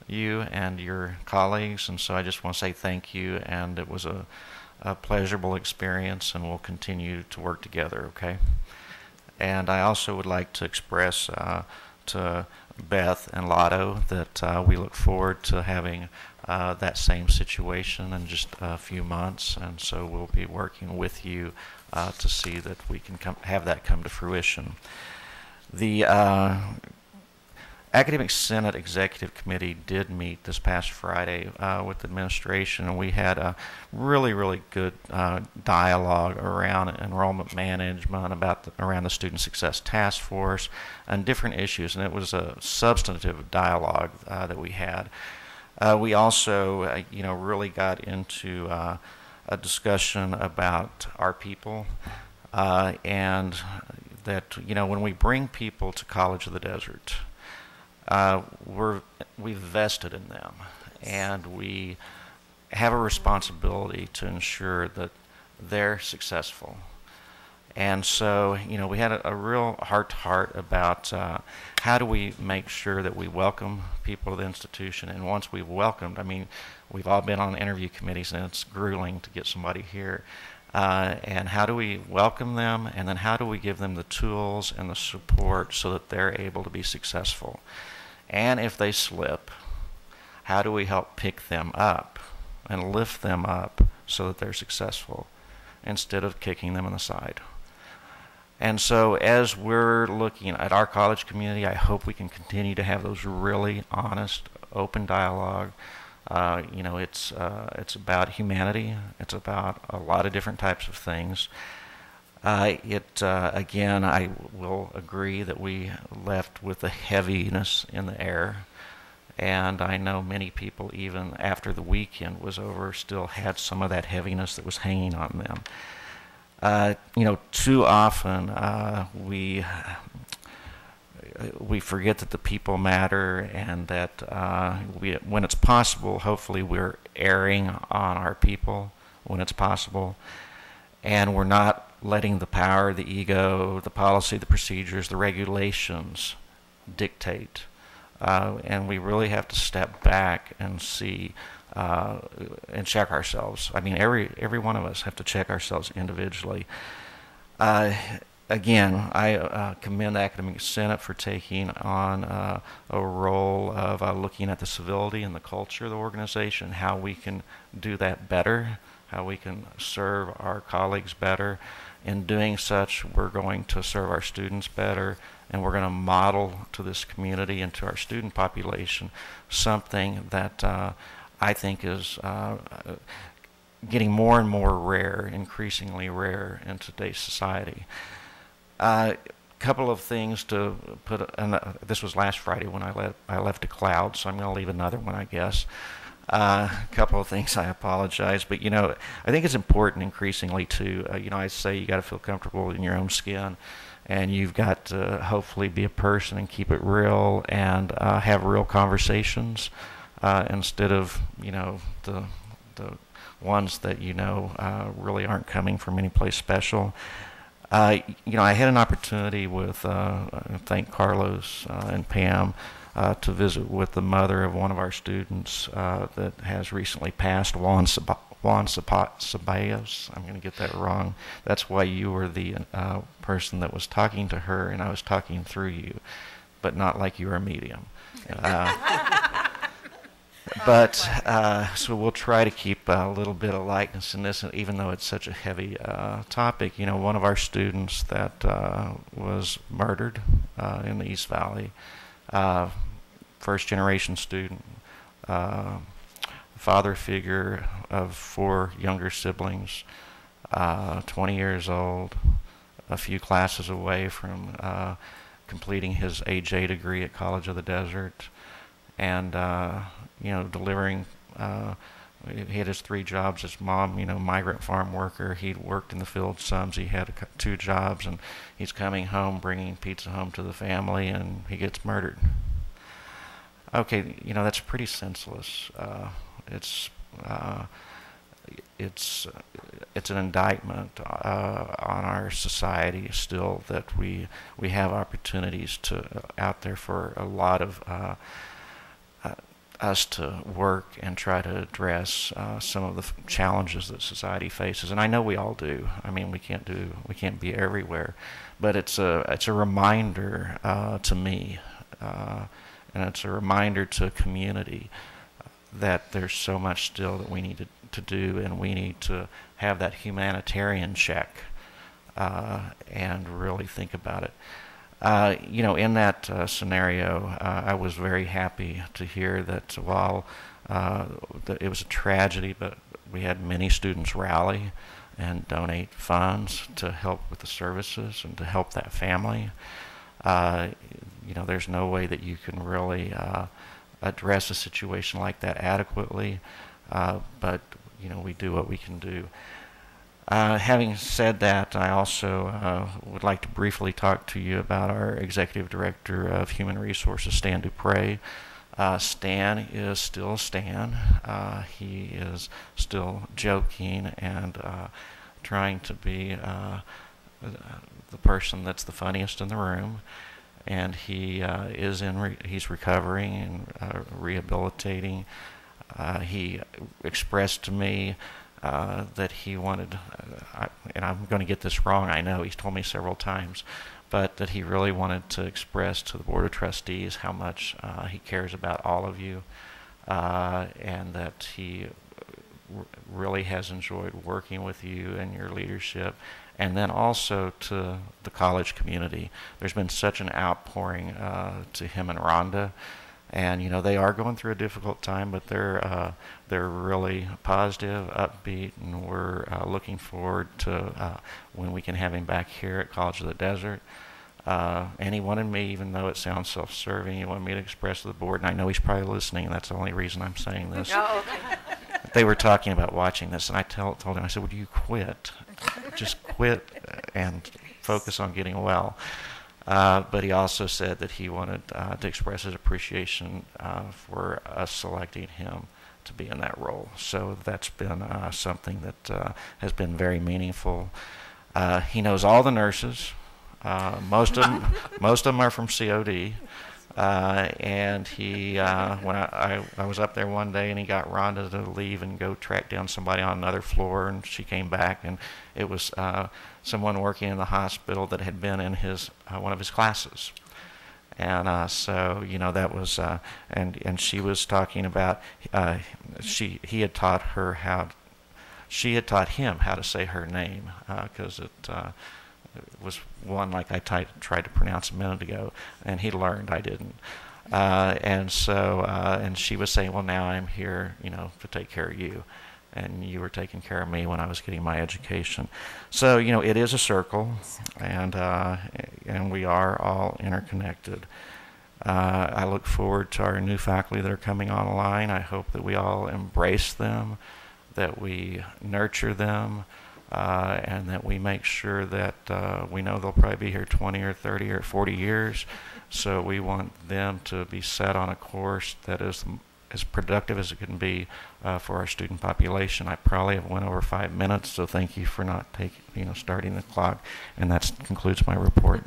you and your colleagues, and so I just want to say thank you, and it was a pleasurable experience, and we'll continue to work together, okay? And I also would like to express to Beth and Lotto that we look forward to having that same situation in just a few months, and so we'll be working with you to see that we can have that come to fruition. The Academic Senate Executive Committee did meet this past Friday with the administration, and we had a really, really good dialogue around enrollment management, around the Student Success Task Force, and different issues. And it was a substantive dialogue that we had. We also, really got into a discussion about our people, and that, when we bring people to College of the Desert, we've vested in them, and we have a responsibility to ensure that they're successful. And so, we had a real heart-to-heart about how do we make sure that we welcome people to the institution. And once we've welcomed, we've all been on interview committees, and it's grueling to get somebody here. And how do we welcome them, and then how do we give them the tools and the support so that they're able to be successful? And if they slip, how do we help pick them up and lift them up so that they're successful instead of kicking them in the side? And so as we're looking at our college community, I hope we can continue to have those really honest, open dialogue. It's about humanity. It's about a lot of different types of things. Again, I will agree that we left with a heaviness in the air, and I know many people, even after the weekend was over, still had some of that heaviness that was hanging on them. Too often we forget that the people matter, and that when it's possible, hopefully we're erring on our people when it's possible, and we're not letting the power, the ego, the policy, the procedures, the regulations dictate. And we really have to step back and see and check ourselves. Every one of us have to check ourselves individually. Again, I commend the Academic Senate for taking on a role of looking at the civility and the culture of the organization, how we can do that better, how we can serve our colleagues better. In doing such, we're going to serve our students better, and we're going to model to this community and to our student population something that I think is getting more and more rare, increasingly rare in today's society. A couple of things to put, and this was last Friday when I left a cloud, so I'm going to leave another one, I guess. A couple of things, I apologize, but I think it's important increasingly to, I say you got to feel comfortable in your own skin, and you've got to hopefully be a person and keep it real and have real conversations instead of, the ones that really aren't coming from any place special. I had an opportunity with, thank Carlos and Pam, to visit with the mother of one of our students that has recently passed, Juan Ceballos. I'm going to get that wrong. That's why you were the person that was talking to her, and I was talking through you, but not like you were a medium. So we'll try to keep a little bit of lightness in this, even though it's such a heavy topic. One of our students that was murdered in the East Valley, first-generation student, father figure of 4 younger siblings, 20 years old, a few classes away from completing his AJ degree at College of the Desert, and delivering. He had his 3 jobs. His mom, migrant farm worker. He'd worked in the field some, so he had 2 jobs, and he's coming home, bringing pizza home to the family, and he gets murdered. Okay, that's pretty senseless. It's an indictment on our society still, that we have opportunities out there for a lot of us to work and try to address some of the challenges that society faces, and I know we all do. We can't be everywhere, but it's a reminder to me, and it's a reminder to a community that there's so much still that we need to do, and we need to have that humanitarian check and really think about it. You know, in that scenario, I was very happy to hear that while it was a tragedy, but we had many students rally and donate funds to help with the services and to help that family. You know, there's no way that you can really address a situation like that adequately, but, you know, we do what we can do. Having said that, I also would like to briefly talk to you about our Executive Director of Human Resources, Stan Dupre. Stan is still Stan. He is still joking and trying to be the person that's the funniest in the room. And he he's recovering and rehabilitating. He expressed to me that he wanted, and I'm going to get this wrong, I know, he's told me several times, but that he really wanted to express to the Board of Trustees how much he cares about all of you, and that he really has enjoyed working with you and your leadership, and then also to the college community. There's been such an outpouring to him and Rhonda. And you know, they are going through a difficult time, but they're really positive, upbeat, and we're looking forward to when we can have him back here at College of the Desert. And he wanted me, even though it sounds self-serving, he wanted me to express to the board, and I know he's probably listening, and that's the only reason I'm saying this. Oh, okay. They were talking about watching this, and I told him, I said, would you quit? Just quit and focus on getting well. But he also said that he wanted to express his appreciation for us selecting him to be in that role. So that's been something that has been very meaningful. He knows all the nurses. Most of them are from COD. And he, when I was up there one day, and he got Rhonda to leave and go track down somebody on another floor, and she came back, and it was someone working in the hospital that had been in his one of his classes. And so, you know, that was, and she was talking about, he had taught her she had taught him how to say her name, because it was one like I tried to pronounce a minute ago, and he learned, I didn't. And so, and she was saying, well, now I'm here, you know, to take care of you, and you were taking care of me when I was getting my education. So, you know, it is a circle, and we are all interconnected. I look forward to our new faculty that are coming online. I hope that we all embrace them, that we nurture them, and that we make sure that we know they'll probably be here 20 or 30 or 40 years. So we want them to be set on a course that is as productive as it can be for our student population. I probably have went over 5 minutes, so thank you for not starting the clock. And that concludes my report.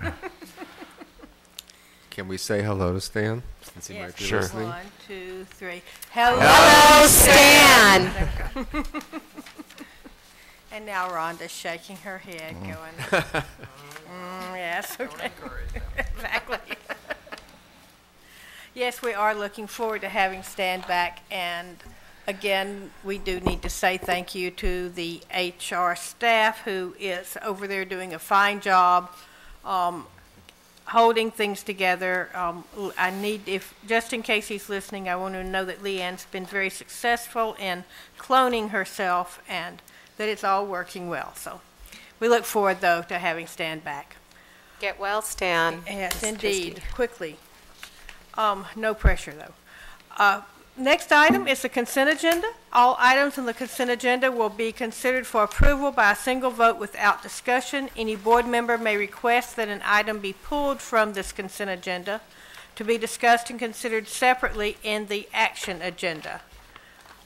Can we say hello to Stan? Since he might be Sure. listening. 1, 2, 3. Hello, Hello, Stan. And now Rhonda's shaking her head, going, yes, okay. Exactly. Yes, we are looking forward to having Stan back, and again, we do need to say thank you to the HR staff who is over there doing a fine job holding things together. I need, just in case he's listening, I want to know that Leanne's been very successful in cloning herself, and that it's all working well. So we look forward, though, to having Stan back. Get well, Stan. Yes, indeed, quickly. No pressure, though. Next item is the consent agenda. All items on the consent agenda will be considered for approval by a single vote without discussion. Any board member may request that an item be pulled from this consent agenda to be discussed and considered separately in the action agenda.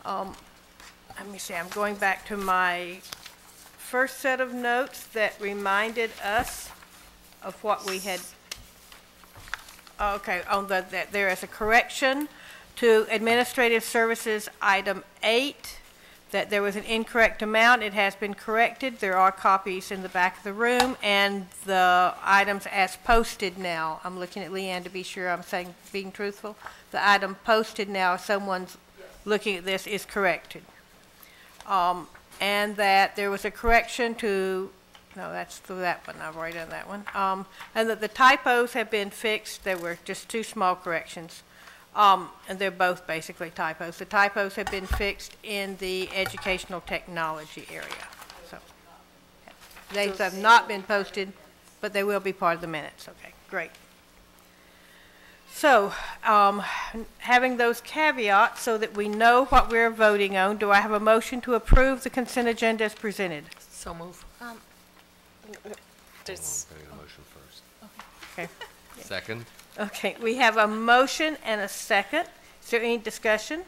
Let me see, I'm going back to my first set of notes that reminded us of what we had. Okay, on that there is a correction to Administrative Services Item 8, that there was an incorrect amount. It has been corrected. There are copies in the back of the room, and the items as posted now. I'm looking at Leanne to be sure I'm being truthful. The item posted now, if someone's looking at this, is corrected. And that there was a correction to No, that's through that one. I've already done that one. And that the typos have been fixed. There were just 2 small corrections. And they're both basically typos. The typos have been fixed in the educational technology area. So they have not been posted, but they will be part of the minutes. Okay, great. So, having those caveats so that we know what we're voting on, do I have a motion to approve the consent agenda as presented? So move. There's a motion first. Okay. Second? Okay, we have a motion and a second. Is there any discussion?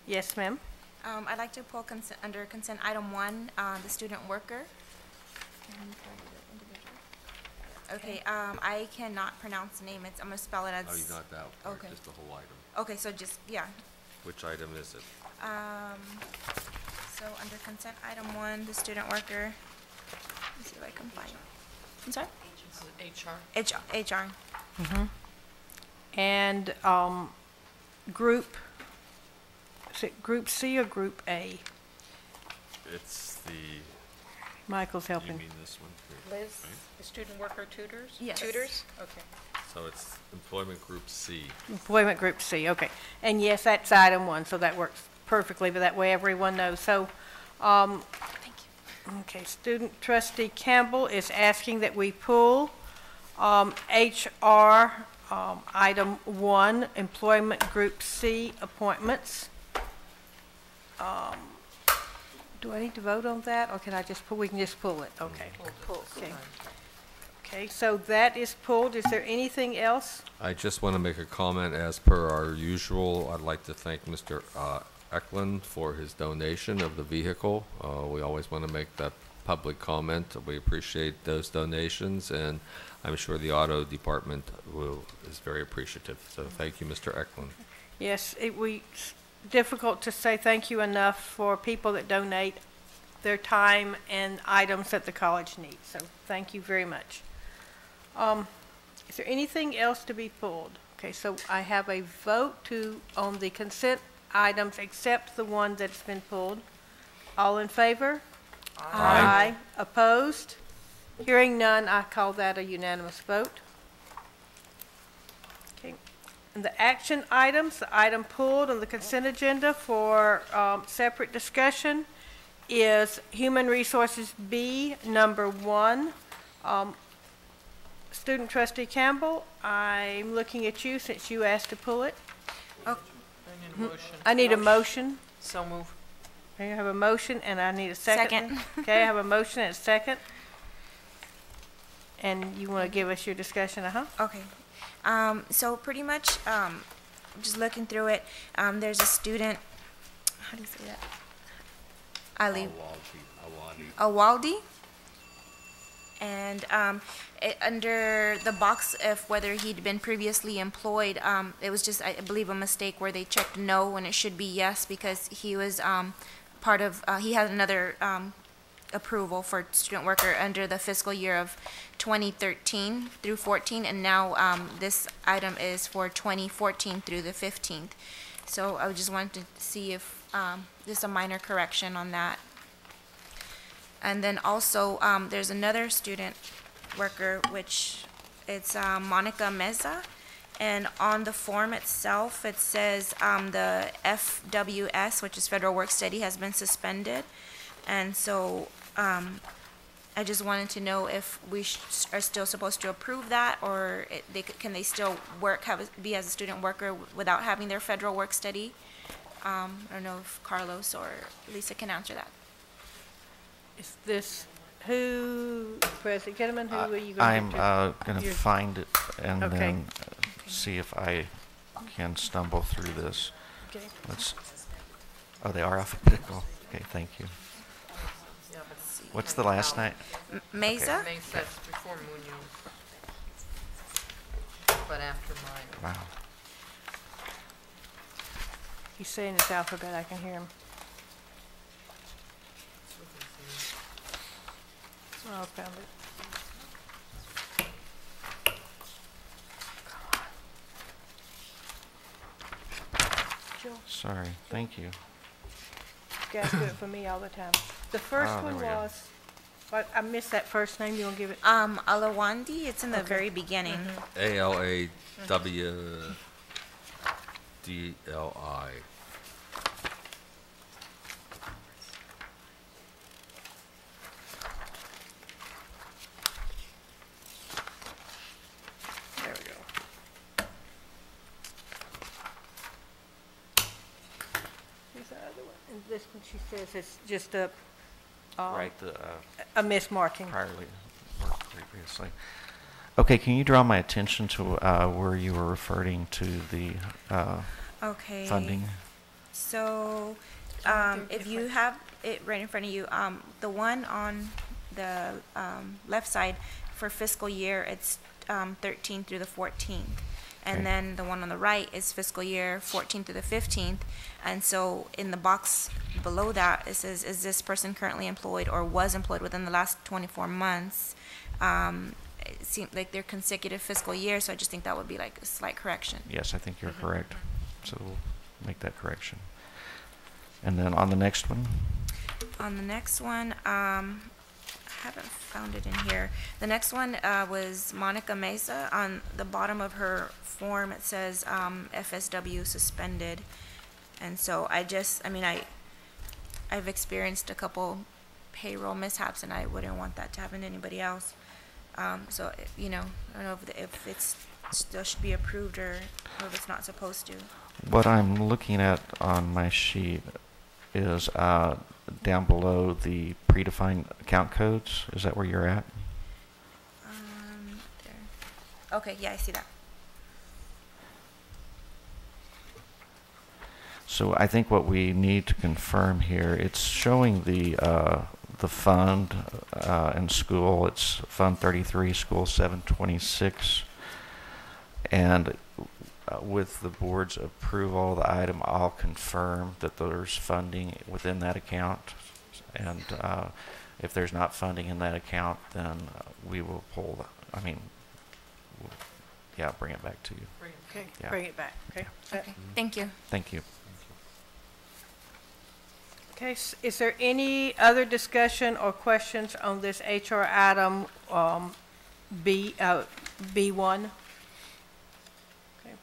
Yes, ma'am. I'd like to pull under consent item 1, the student worker. Okay, I cannot pronounce the name. I'm gonna spell it as. Oh, you got that part, Okay. just the whole item. Okay, so just, yeah. Which item is it? So under consent item 1, the student worker. Let me see if I can find it. I'm sorry? HR. And group, is it Group C or Group A? It's the, Michael's you helping. mean this one here? Liz, the student worker tutors? Yes. Tutors? Okay. So it's employment group C. Employment Group C, okay. And yes, that's item 1, so that works perfectly, but that way everyone knows. So, Thank you. okay, Student Trustee Campbell is asking that we pull HR item 1, Employment Group C appointments. Do I need to vote on that, or can I just pull, we can just pull it? Okay. Okay. Okay, so that is pulled. Is there anything else? I just want to make a comment. As per our usual, I'd like to thank Mr. Eklund for his donation of the vehicle. We always want to make that public comment. We appreciate those donations, and I'm sure the auto department is very appreciative. So thank you, Mr. Eklund. Yes, it's difficult to say thank you enough for people that donate their time and items that the college needs. So thank you very much. Is there anything else to be pulled? Okay, so I have a vote on the consent items except the one that's been pulled. All in favor? Aye. Opposed? Hearing none, I call that a unanimous vote. Okay. And the action items, the item pulled on the consent agenda for separate discussion is Human Resources B, number 1. Student Trustee Campbell, I'm looking at you since you asked to pull it. I need a motion. I need a motion. So move. Okay, I have a motion and I need a second. Second. Okay, I have a motion and a second. And you want to give us your discussion, Okay. So pretty much, just looking through it, there's a student, how do you say that? Awaldi. And under the box of whether he'd been previously employed, it was just, I believe, a mistake where they checked no when it should be yes, because he was part of, he had another approval for student worker under the fiscal year of 2013 through 14, and now this item is for 2014 through the 15th. So I just wanted to see if just a minor correction on that. And then also, there's another student worker, which it's Monica Meza. And on the form itself, it says the FWS, which is Federal Work Study, has been suspended. And so I just wanted to know if we are still supposed to approve that, or can they still work, be as a student worker without having their Federal Work Study? I don't know if Carlos or Lisa can answer that. Is this, President Kinnaman, who are you going to? I'm going to find it and Okay. then see if I can stumble through this. Okay. Oh, they are alphabetical. Okay, thank you. What's the last night? Meza? Mesa is before Munoz, but after mine. Wow. He's saying it's alphabet, I can hear him. Oh, I found it. Jill, Sorry. Thank you. you guys do it for me all the time. The first Oh, there one we go. was, What, I missed that first name. You want to give it? Alawandi, it's in the very beginning. ALAWDLI. There we go. Here's the other one. And this one, she says it's just a Right, a mismarking. priorly worked previously. Okay, can you draw my attention to where you were referring to the Okay. funding? So, if you have it right in front of you, the one on the left side for fiscal year, it's 13th through the 14th. And Okay. then the one on the right is fiscal year 14th through the 15th. And so in the box below that, it says, is this person currently employed or was employed within the last 24 months? It seemed like they're consecutive fiscal years, so I just think that would be like a slight correction. Yes, I think you're correct. So we'll make that correction. And then on the next one, On the next one, I haven't found it in here. The next one was Monica Mesa. On the bottom of her form, it says FSW suspended. And so I've experienced a couple payroll mishaps, and I wouldn't want that to happen to anybody else. So, I don't know if it's still should be approved or if it's not supposed to. what I'm looking at on my sheet is down below the predefined account codes. Is that where you're at? There. Okay, yeah, I see that. So I think what we need to confirm here, it's showing the fund in school. It's Fund 33, School 726. And with the board's approval of the item, I'll confirm that there's funding within that account. And if there's not funding in that account, then we will pull, bring it back to you. Okay, Yeah. bring it back. Okay. Okay, thank you. Thank you. Okay, is there any other discussion or questions on this HR item B1? Okay.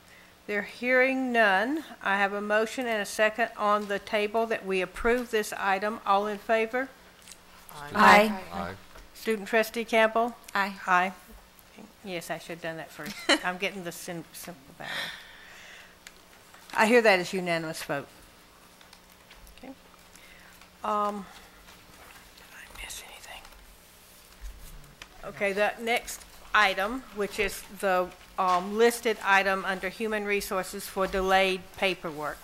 They're hearing none. I have a motion and a second on the table that we approve this item. All in favor? Aye. Aye. Student trustee Campbell? Aye. Aye. Yes, I should have done that first. I'm getting the simple battle. I hear that as unanimous vote. Okay. Did I miss anything? Okay, the next item, which is the listed item under Human Resources for delayed paperwork.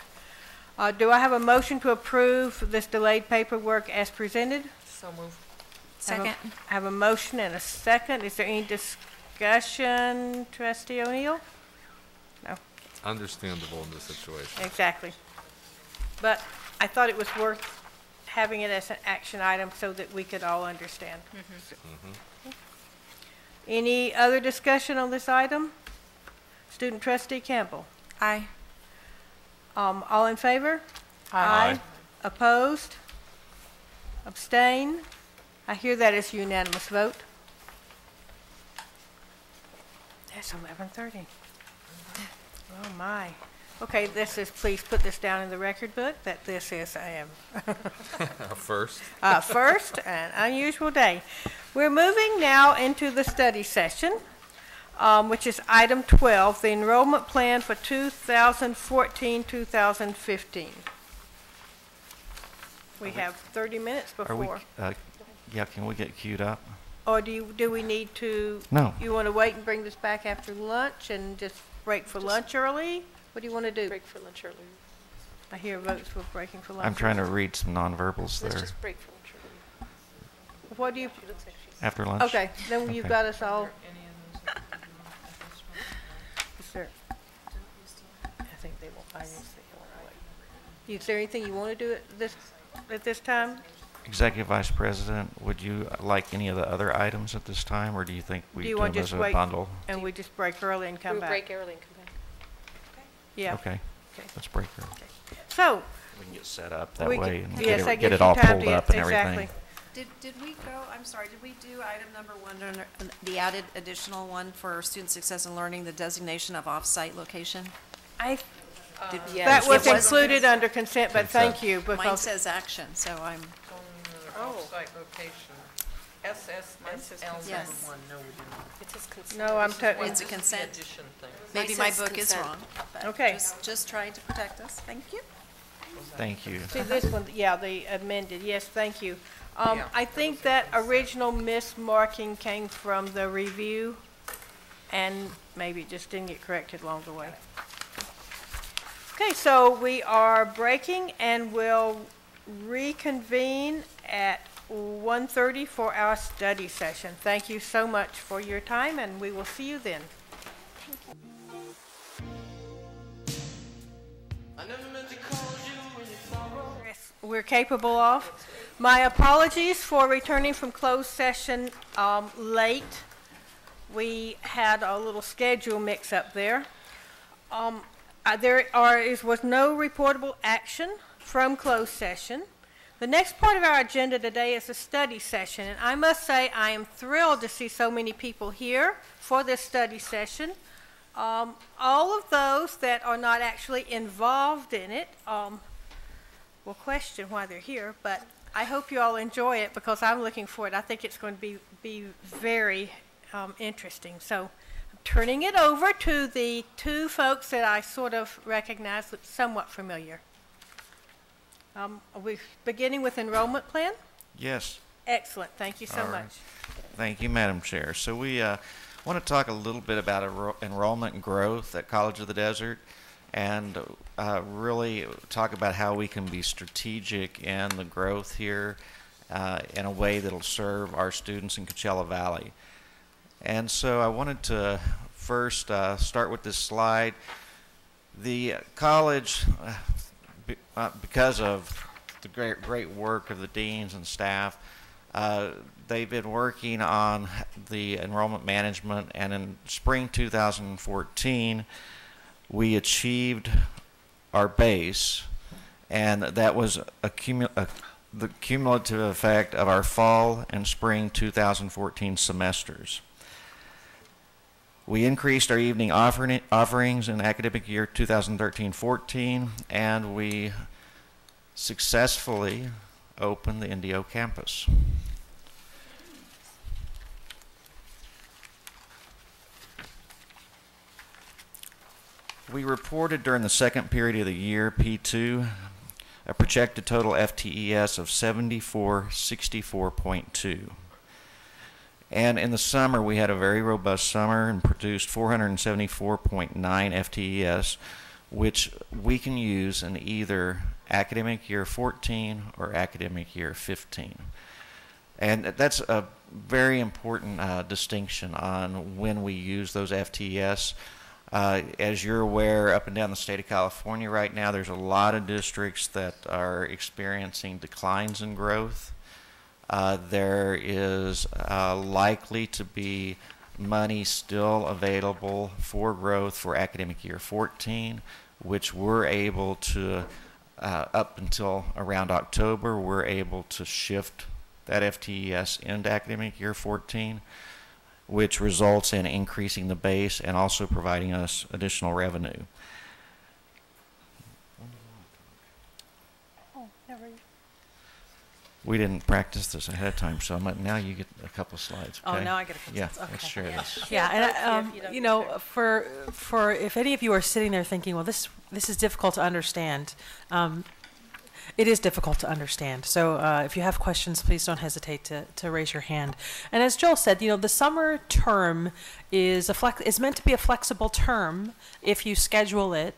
Do I have a motion to approve this delayed paperwork as presented? So moved. Second. I have a motion and a second. Is there any discussion, Trustee O'Neill? No, Understandable in this situation. exactly. But I thought it was worth having it as an action item so that we could all understand. Any other discussion on this item? Student trustee Campbell? Aye. All in favor? Aye. Opposed? Abstain? I hear that as unanimous vote. That's 11:30. Oh, my. Okay, please put this down in the record book, that this is First. first, an unusual day. We're moving now into the study session, which is item 12, the enrollment plan for 2014-2015. We have 30 minutes Are we, before. can we get queued up? Or do we need to? No. You want to wait and bring this back after lunch and just break for lunch early? What do you want to do? Break for lunch early. I hear votes for breaking for lunch. I'm trying to read some nonverbals Let's there. just break for lunch early. What do you, She looks like she's. After lunch? okay, then you've Okay. got us all. Sir. I think they will find this. Is there anything you want to do at this time? Executive Vice President, would you like any of the other items at this time, or do you think we Do you do want them to as just a wait bundle? and we just break early and come We'll back? break early and come back. Yeah. Okay, Okay. let's break early. So, We can get set up that we way can, and yes, that get gives it you all time pulled to up and exactly. everything. Did we go, I'm sorry, did we do item number 1, under the added additional one for student success and learning, the designation of off-site location? I, Yes. that was It was- included under consent, but thank you, Mine because, says action, so I'm, Off-site location. SSL Yes. number 1, no, we do not. It says consent. no, I'm it's a This is the consent. addition thing. Maybe Mine my says book is consent. wrong. But Okay. Just trying to protect us. Thank you. Thank you. see this one, yeah, the amended, yes, thank you. Yeah, I think that original mismarking came from the review, and maybe it just didn't get corrected along the way. Okay, so we are breaking, and we'll reconvene at 1:30 for our study session. Thank you so much for your time, and we will see you then. Yes, we're capable of. My apologies for returning from closed session late. We had a little schedule mix-up there. Was no reportable action from closed session. The next part of our agenda today is a study session, and I must say I am thrilled to see so many people here for this study session. All of those that are not actually involved in it will question why they're here, but I hope you all enjoy it because I'm looking for it. I think it's going to be very interesting. So I'm turning it over to the two folks that I sort of recognize that's somewhat familiar. Are we beginning with enrollment plan? Yes. Excellent. Thank you so All right. much. Thank you, Madam Chair. So we want to talk a little bit about enrollment growth at College of the Desert and really talk about how we can be strategic in the growth here in a way that'll serve our students in Coachella Valley. And so I wanted to first start with this slide. The college, because of the great work of the deans and staff, they've been working on the enrollment management, and in spring 2014, we achieved our base, and that was the cumulative effect of our fall and spring 2014 semesters. We increased our evening offerings in academic year 2013-14, and we successfully opened the Indio campus. We reported during the second period of the year, P2, a projected total FTES of 7464.2. And in the summer, we had a very robust summer and produced 474.9 FTES, which we can use in either academic year 14 or academic year 15. And that's a very important distinction on when we use those FTES. As you're aware, up and down the state of California right now, there's a lot of districts that are experiencing declines in growth. There is likely to be money still available for growth for academic year 14, which we're able to, up until around October, we're able to shift that FTES into academic year 14, which results in increasing the base and also providing us additional revenue. We didn't practice this ahead of time, so now you get a couple of slides. Okay? Oh, now I get a couple Yeah, slides. let's Okay. share this. Yeah, and you know, for if any of you are sitting there thinking, well, this is difficult to understand, it is difficult to understand. So if you have questions, please don't hesitate to raise your hand. And as Joel said, you know, the summer term is meant to be a flexible term if you schedule it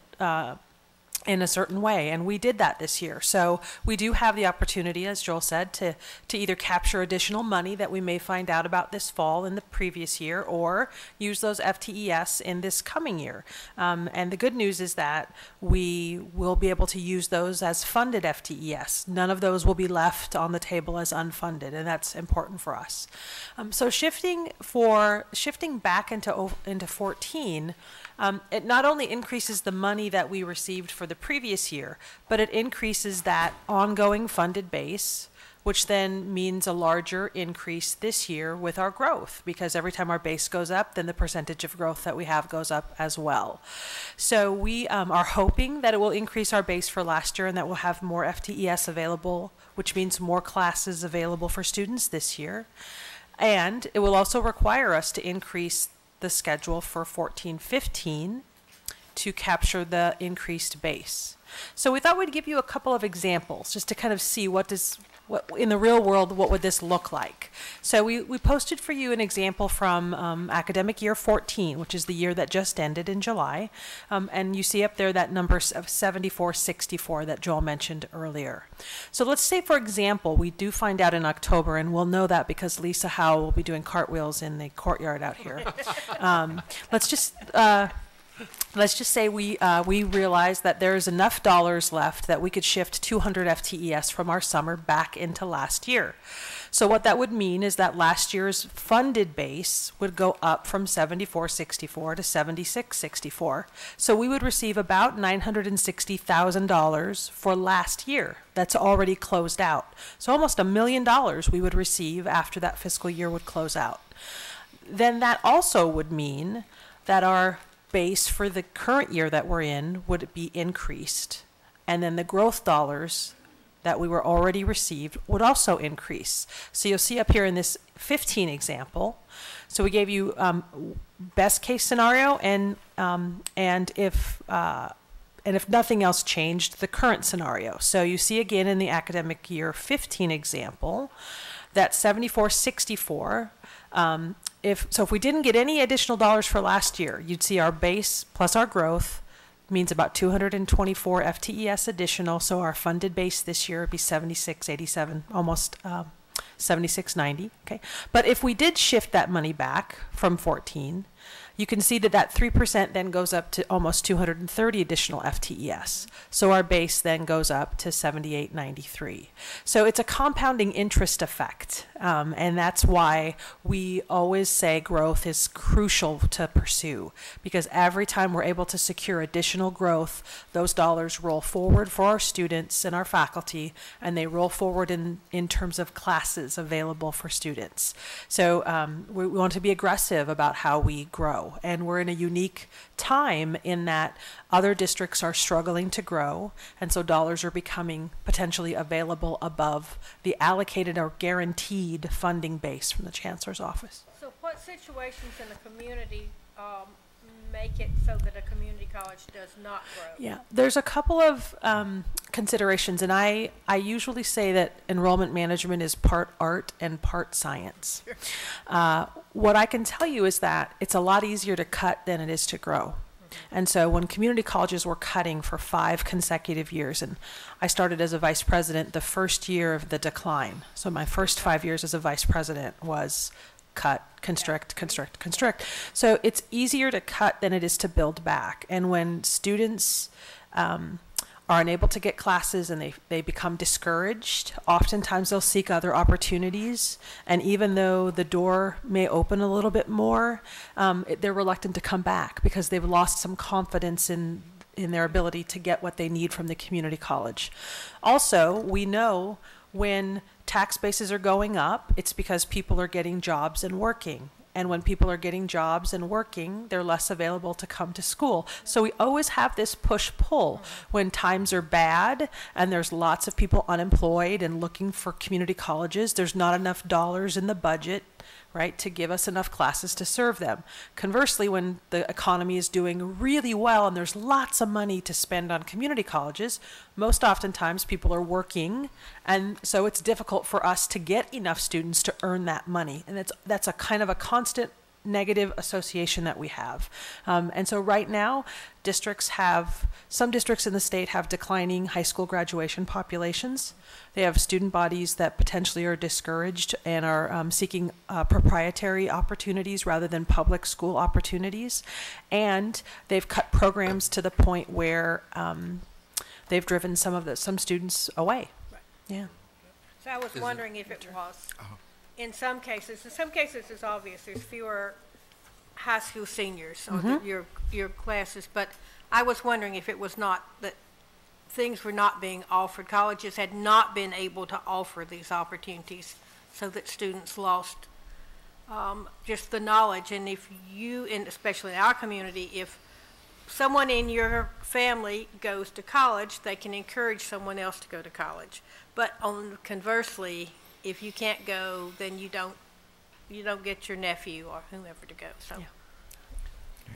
in a certain way, and we did that this year. So we do have the opportunity, as Joel said, to either capture additional money that we may find out about this fall in the previous year, or use those FTES in this coming year. And the good news is that we will be able to use those as funded FTES. None of those will be left on the table as unfunded, and that's important for us. So shifting back into 14, it not only increases the money that we received for the previous year, but it increases that ongoing funded base, which then means a larger increase this year with our growth, because every time our base goes up, then the percentage of growth that we have goes up as well. So we are hoping that it will increase our base for last year and that we'll have more FTES available, which means more classes available for students this year. And it will also require us to increase the schedule for 14-15 to capture the increased base. So we thought we'd give you a couple of examples just to kind of see what in the real world, what would this look like? So we posted for you an example from academic year 14, which is the year that just ended in July. And you see up there that number of 7464 that Joel mentioned earlier. So let's say, for example, we do find out in October, and we'll know that because Lisa Howe will be doing cartwheels in the courtyard out here. Let's just say we realize that there's enough dollars left that we could shift 200 FTES from our summer back into last year. So what that would mean is that last year's funded base would go up from 7464 to 7664. So we would receive about $960,000 for last year. That's already closed out. So almost $1 million we would receive after that fiscal year would close out. Then that also would mean that our base for the current year that we're in would be increased, and then the growth dollars that we were already received would also increase. So you'll see up here in this 15 example, so we gave you best case scenario and if nothing else changed, the current scenario. So you see again in the academic year 15 example that 7464 if we didn't get any additional dollars for last year, you'd see our base plus our growth means about 224 FTES additional. So our funded base this year would be 7687, almost 7690. Okay, but if we did shift that money back from 14, you can see that 3% then goes up to almost 230 additional FTES. So our base then goes up to 7893. So it's a compounding interest effect. And that's why we always say growth is crucial to pursue, because every time we're able to secure additional growth, those dollars roll forward for our students and our faculty, and they roll forward in terms of classes available for students. So we want to be aggressive about how we grow. And we're in a unique time in that other districts are struggling to grow, and so dollars are becoming potentially available above the allocated or guaranteed funding base from the Chancellor's office. So what situations in the community make it so that a community college does not grow? Yeah, there's a couple of considerations, and I usually say that enrollment management is part art and part science. What I can tell you is that it's a lot easier to cut than it is to grow. And so when community colleges were cutting for 5 consecutive years, and I started as a vice president the first year of the decline. So my first 5 years as a vice president was cut, constrict, constrict, constrict. So it's easier to cut than it is to build back. And when students are unable to get classes and they become discouraged, oftentimes they'll seek other opportunities. And even though the door may open a little bit more, they're reluctant to come back because they've lost some confidence in their ability to get what they need from the community college. Also, we know when tax bases are going up, it's because people are getting jobs and working. And when people are getting jobs and working, they're less available to come to school. So we always have this push-pull. When times are bad and there's lots of people unemployed and looking for community colleges, there's not enough dollars in the budget, right, to give us enough classes to serve them. Conversely, when the economy is doing really well and there's lots of money to spend on community colleges, most oftentimes people are working, and so it's difficult for us to get enough students to earn that money. And that's a kind of a constant negative association that we have. And so right now, some districts in the state have declining high school graduation populations. They have student bodies that potentially are discouraged and are seeking proprietary opportunities rather than public school opportunities. And they've cut programs to the point where they've driven some students away. Right. Yeah. So I was wondering if it was, in some cases it's obvious there's fewer high school seniors on your classes, but I was wondering if it was not that things were not being offered. Colleges had not been able to offer these opportunities, so that students lost just the knowledge. And if you, and especially in our community, if someone in your family goes to college, they can encourage someone else to go to college. But conversely, if you can't go, then you don't get your nephew or whomever to go. So. Yeah.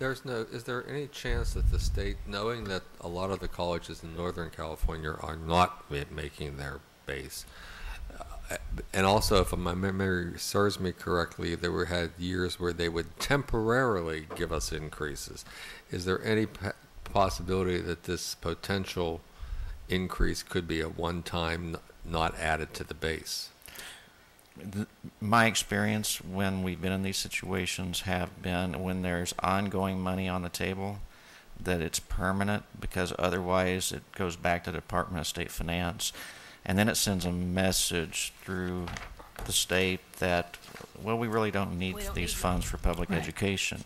Is there any chance that the state, knowing that a lot of the colleges in Northern California are not making their base, and also, if my memory serves me correctly, had years where they would temporarily give us increases. Is there any possibility that this potential increase could be a one-time, not added to the base? My experience when we've been in these situations have been when there's ongoing money on the table, that it's permanent, because otherwise it goes back to the Department of State Finance. And then it sends a message through the state that, well, we really don't need these funds for public education,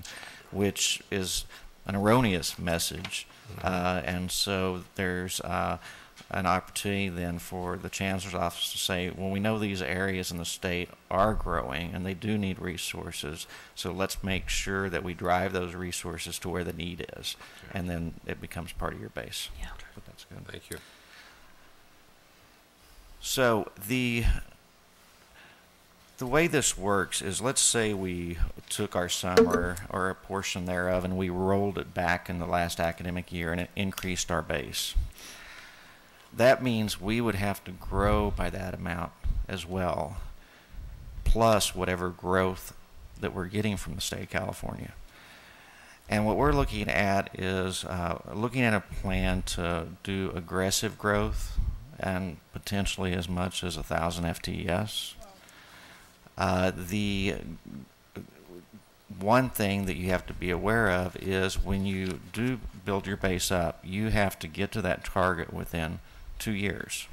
which is an erroneous message. And so there's an opportunity then for the Chancellor's Office to say, well, we know these areas in the state are growing and they do need resources, so let's make sure that we drive those resources to where the need is. Okay. And then it becomes part of your base. Yeah. But that's good. Thank you. So the way this works is, let's say we took our summer or a portion thereof and we rolled it back in the last academic year and it increased our base. That means we would have to grow by that amount as well, plus whatever growth that we're getting from the state of California. And what we're looking at is looking at a plan to do aggressive growth and potentially as much as 1,000 FTEs. The one thing that you have to be aware of is when you do build your base up, you have to get to that target within 2 years.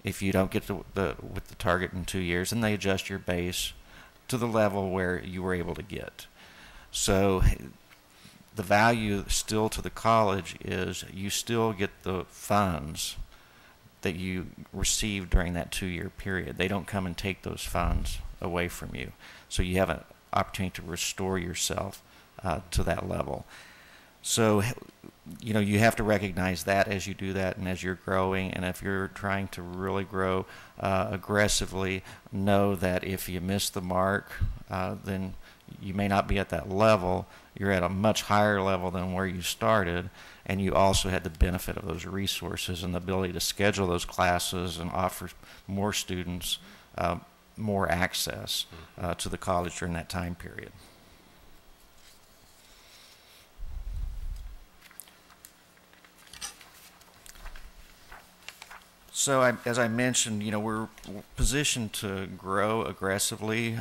If you don't get with the target in 2 years, then they adjust your base to the level where you were able to get. So the value still to the college is you still get the funds that you received during that 2-year period. They don't come and take those funds away from you. So you have an opportunity to restore yourself to that level. So, you know, you have to recognize that as you do that and as you're growing. And if you're trying to really grow aggressively, know that if you miss the mark, then you may not be at that level. You're at a much higher level than where you started, and you also had the benefit of those resources and the ability to schedule those classes and offer more students more access to the college during that time period. So as I mentioned, you know, we're positioned to grow aggressively.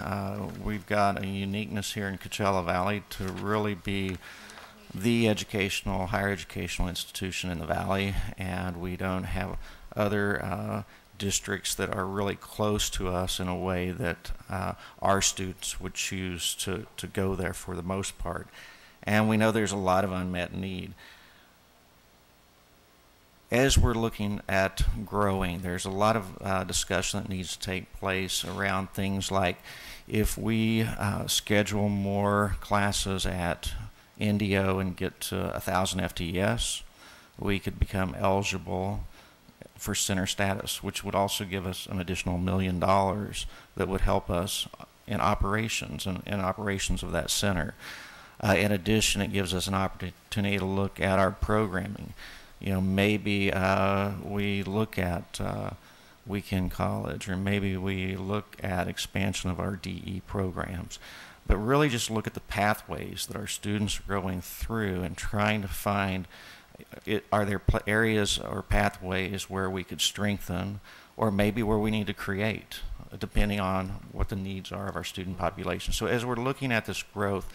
We've got a uniqueness here in Coachella Valley to really be the higher educational institution in the valley, and we don't have other districts that are really close to us in a way that our students would choose to go there for the most part. And we know there's a lot of unmet need. As we're looking at growing, there's a lot of discussion that needs to take place around things like, if we schedule more classes at NDO and get to 1,000 FTEs, we could become eligible for center status, which would also give us an additional $1 million that would help us in operations and operations of that center. In addition, it gives us an opportunity to look at our programming. You know, maybe we look at weekend college, or maybe we look at expansion of our DE programs. But really just look at the pathways that our students are going through and trying to find, are there areas or pathways where we could strengthen, or maybe where we need to create, depending on what the needs are of our student population. So as we're looking at this growth,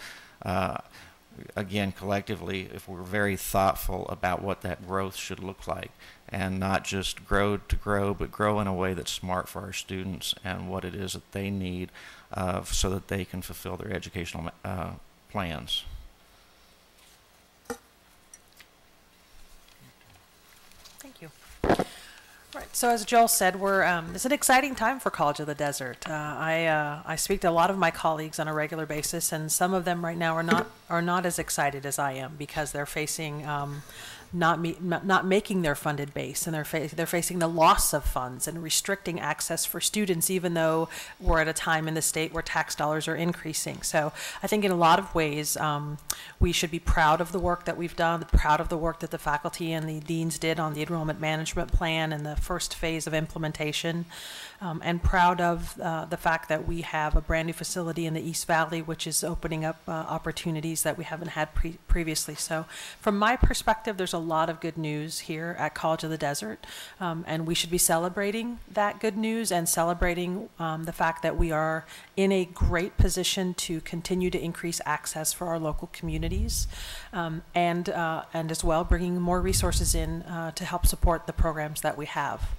again, collectively, if we're very thoughtful about what that growth should look like, and not just grow to grow, but grow in a way that's smart for our students and what it is that they need so that they can fulfill their educational plans. So as Joel said, it's an exciting time for College of the Desert. I speak to a lot of my colleagues on a regular basis, and some of them right now are not as excited as I am because they're facing not making their funded base, and they're facing the loss of funds and restricting access for students, even though we're at a time in the state where tax dollars are increasing. So I think in a lot of ways we should be proud of the work that we've done, proud of the work that the faculty and the deans did on the enrollment management plan and the first phase of implementation, and proud of the fact that we have a brand new facility in the East Valley, which is opening up opportunities that we haven't had previously. So from my perspective, there's a lot of good news here at College of the Desert, and we should be celebrating that good news and celebrating the fact that we are in a great position to continue to increase access for our local communities, and as well bringing more resources in to help support the programs that we have.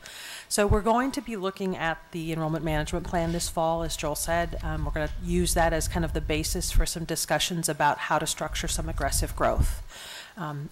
So we're going to be looking at the enrollment management plan this fall, as Joel said. We're going to use that as kind of the basis for some discussions about how to structure some aggressive growth.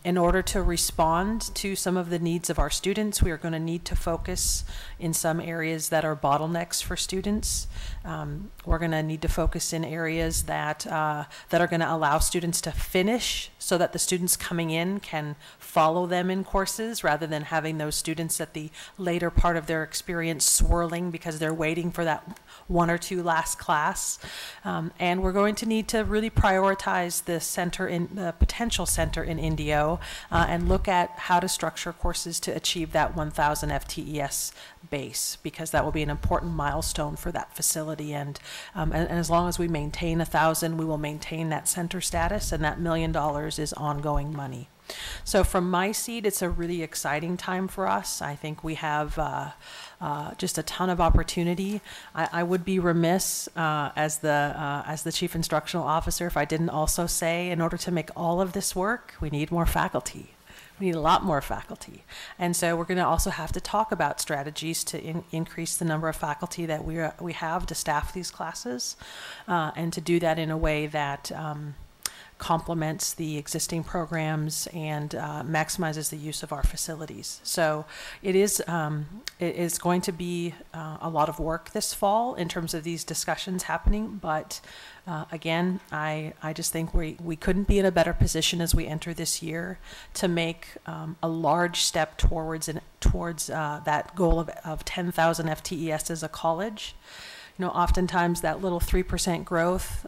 In order to respond to some of the needs of our students, we are going to need to focus in some areas that are bottlenecks for students. We're going to need to focus in areas that are going to allow students to finish so that the students coming in can follow them in courses rather than having those students at the later part of their experience swirling because they're waiting for that one or two last class. And we're going to need to really prioritize the potential center in Indio and look at how to structure courses to achieve that 1,000 FTES base, because that will be an important milestone for that facility. And as long as we maintain 1,000, we will maintain that center status, and that $1 million is ongoing money. So from my seat, it's a really exciting time for us. I think we have just a ton of opportunity. I would be remiss as the Chief Instructional Officer if I didn't also say, in order to make all of this work, we need more faculty. We need a lot more faculty. And so we're going to also have to talk about strategies to increase the number of faculty that we have to staff these classes, and to do that in a way that complements the existing programs and maximizes the use of our facilities. So it is going to be a lot of work this fall in terms of these discussions happening, but again, I just think we couldn't be in a better position as we enter this year to make a large step towards that goal of 10,000 FTES as a college. You know, oftentimes that little 3% growth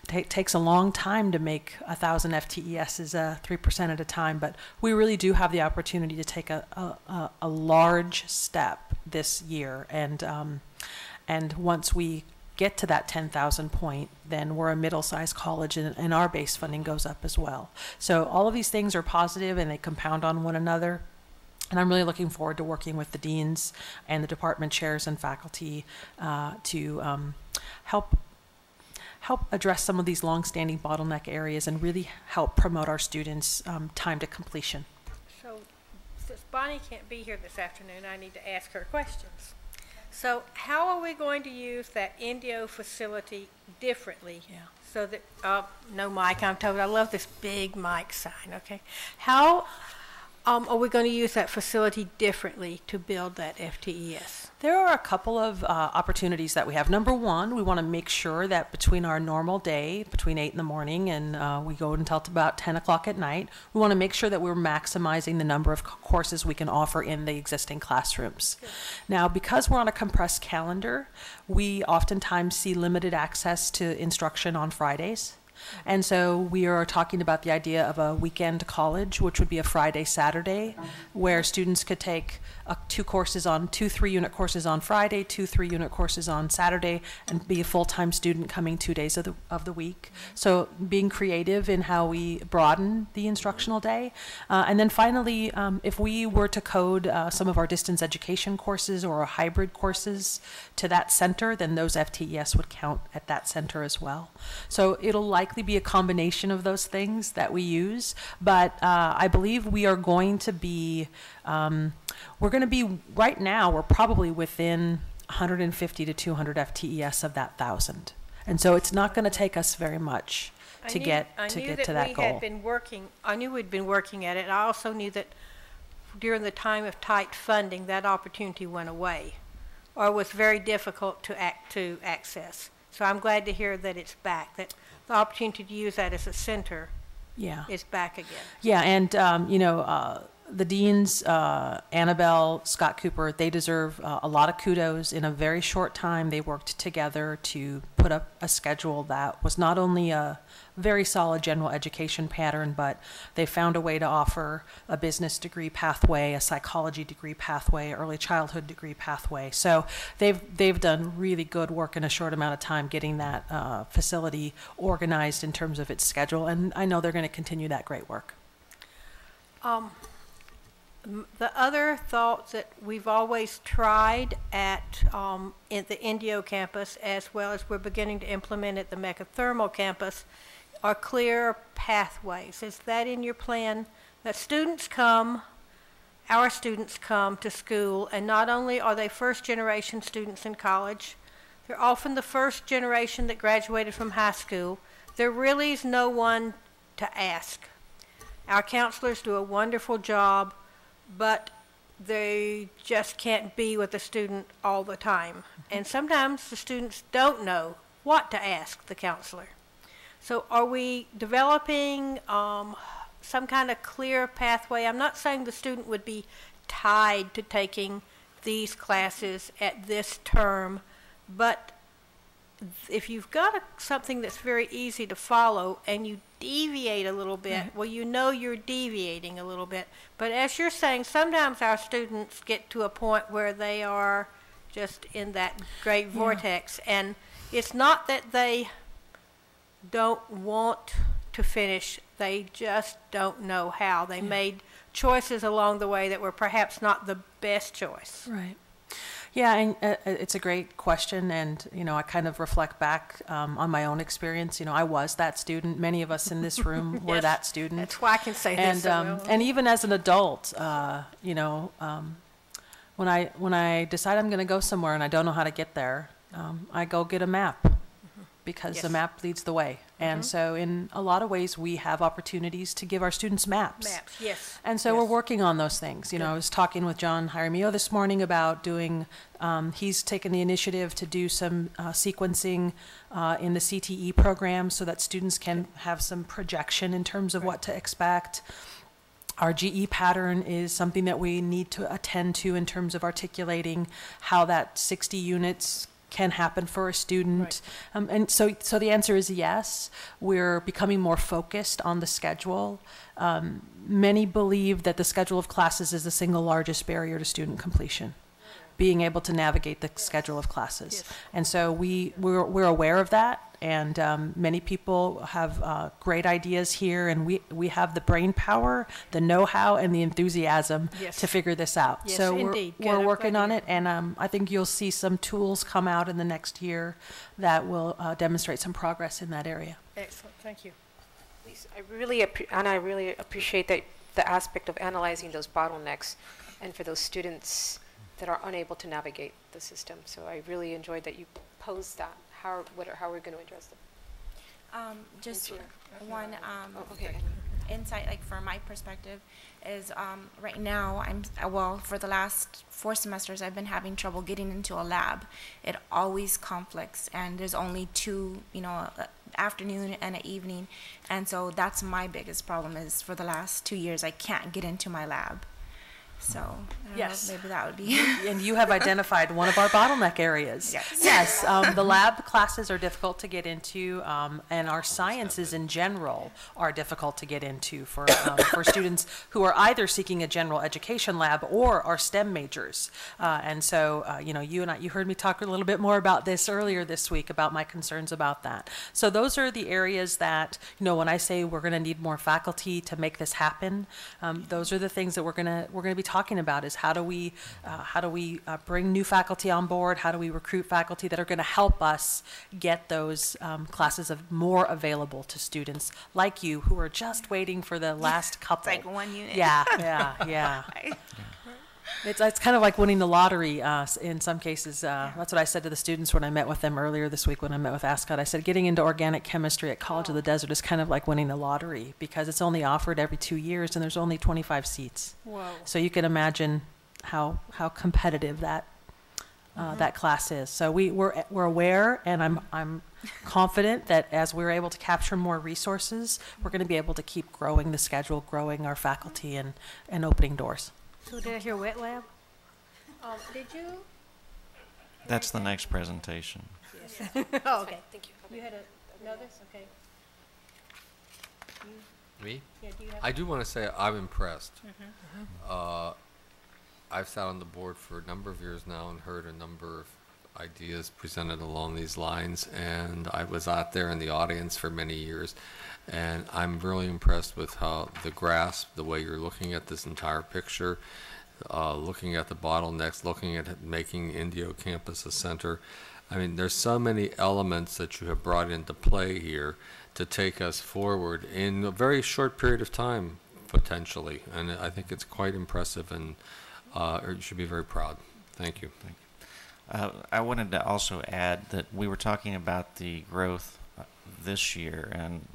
takes a long time to make 1,000 FTES is 3% at a time, but we really do have the opportunity to take a large step this year, and once we get to that 10,000 point, then we're a middle-sized college, and our base funding goes up as well. So all of these things are positive, and they compound on one another. And I'm really looking forward to working with the deans and the department chairs and faculty to help address some of these long-standing bottleneck areas and really help promote our students' time to completion. So since Bonnie can't be here this afternoon, I need to ask her questions. So how are we going to use that Indio facility differently? Yeah. So that, no mic, I'm told. I love this big mic sign, okay? How are we going to use that facility differently to build that FTES? There are a couple of opportunities that we have. Number one, we want to make sure that between our normal day, between 8 in the morning and we go until about 10 o'clock at night, we want to make sure that we're maximizing the number of courses we can offer in the existing classrooms. Good. Now, because we're on a compressed calendar, we oftentimes see limited access to instruction on Fridays. And so we are talking about the idea of a weekend college, which would be a Friday, Saturday, where students could take 2 3-unit courses on Friday, 2 3-unit courses on Saturday, and be a full-time student coming 2 days of the week. So being creative in how we broaden the instructional day. And then finally, if we were to code some of our distance education courses or hybrid courses to that center, then those FTES would count at that center as well. So it'll likely be a combination of those things that we use, but I believe we are going to be, right now, we're probably within 150 to 200 FTES of that 1,000. And so it's not going to take us very much to get to that goal. I knew we'd been working at it. I also knew that during the time of tight funding, that opportunity went away or was very difficult to access. So I'm glad to hear that it's back, that the opportunity to use that as a center is back again. Yeah, and the deans, Annabelle, Scott Cooper, they deserve a lot of kudos. In a very short time, they worked together to put up a schedule that was not only a very solid general education pattern, but they found a way to offer a business degree pathway, a psychology degree pathway, early childhood degree pathway. So they've done really good work in a short amount of time getting that facility organized in terms of its schedule, and I know they're going to continue that great work. The other thought that we've always tried at the Indio campus, as well as we're beginning to implement at the Mechathermal campus, are clear pathways. Is that in your plan? That our students come to school, and not only are they first-generation students in college, they're often the first generation that graduated from high school. There really is no one to ask. Our counselors do a wonderful job, but they just can't be with the student all the time. And sometimes the students don't know what to ask the counselor. So are we developing some kind of clear pathway? I'm not saying the student would be tied to taking these classes at this term, but if you've got something that's very easy to follow and you deviate a little bit, well, you know you're deviating a little bit. But as you're saying, sometimes our students get to a point where they are just in that great vortex, and it's not that they don't want to finish, they just don't know how. They made choices along the way that were perhaps not the best choice. Right. Yeah, and it's a great question, and I kind of reflect back on my own experience. I was that student. Many of us in this room were that student. That's why I can say this. And even as an adult, when I decide I'm going to go somewhere and I don't know how to get there, I go get a map, because the map leads the way. And so in a lot of ways, we have opportunities to give our students maps. Maps, yes. And so we're working on those things. I was talking with John Jaramillo this morning about doing, he's taken the initiative to do some sequencing in the CTE program so that students can have some projection in terms of what to expect. Our GE pattern is something that we need to attend to in terms of articulating how that 60 units can happen for a student. And so the answer is yes. We're becoming more focused on the schedule. Many believe that the schedule of classes is the single largest barrier to student completion, being able to navigate the schedule of classes. And so we're aware of that, and many people have great ideas here, and we have the brain power, the know-how, and the enthusiasm to figure this out. Yes, so indeed. we're working on it, and I think you'll see some tools come out in the next year that will demonstrate some progress in that area. Excellent, thank you. I really appreciate that the aspect of analyzing those bottlenecks, and for those students that are unable to navigate the system. So I really enjoyed that you posed that. How are we going to address them? Just one insight, like from my perspective, is right now for the last 4 semesters I've been having trouble getting into a lab. It always conflicts, and there's only 2, afternoon and an evening, and so that's my biggest problem. Is for the last 2 years I can't get into my lab. So I don't know, maybe that would be. And you have identified one of our bottleneck areas. Yes. The lab classes are difficult to get into, and our sciences in general are difficult to get into for students who are either seeking a general education lab or are STEM majors. And so, you heard me talk a little bit more about this earlier this week about my concerns about that. So those are the areas that, when I say we're going to need more faculty to make this happen, those are the things that we're going to be talking about, is how do we bring new faculty on board? How do we recruit faculty that are going to help us get those classes more available to students like you, who are just waiting for the last couple. It's like 1 unit. Yeah. It's kind of like winning the lottery in some cases. That's what I said to the students when I met with them earlier this week when I met with ASCOT. I said getting into organic chemistry at College of the Desert is kind of like winning the lottery because it's only offered every 2 years and there's only 25 seats. Whoa. So you can imagine how competitive that that class is. So we're aware, and I'm confident that as we're able to capture more resources, we're going to be able to keep growing the schedule, growing our faculty, and opening doors. So did I hear wet lab? Did you? That's the next presentation. Yes. Oh, okay. Thank you. You had another? Okay. Me? Yeah, do you have I do want to say I'm impressed. Mm-hmm. I've sat on the board for a number of years now and heard a number of ideas presented along these lines, and I was out there in the audience for many years, and I'm really impressed with how the grasp, the way you're looking at this entire picture, looking at the bottlenecks, looking at making Indio campus a center. I mean, there's so many elements that you have brought into play here to take us forward in a very short period of time, potentially, and I think it's quite impressive, and you should be very proud. Thank you. Thank you. I wanted to also add that we were talking about the growth this year and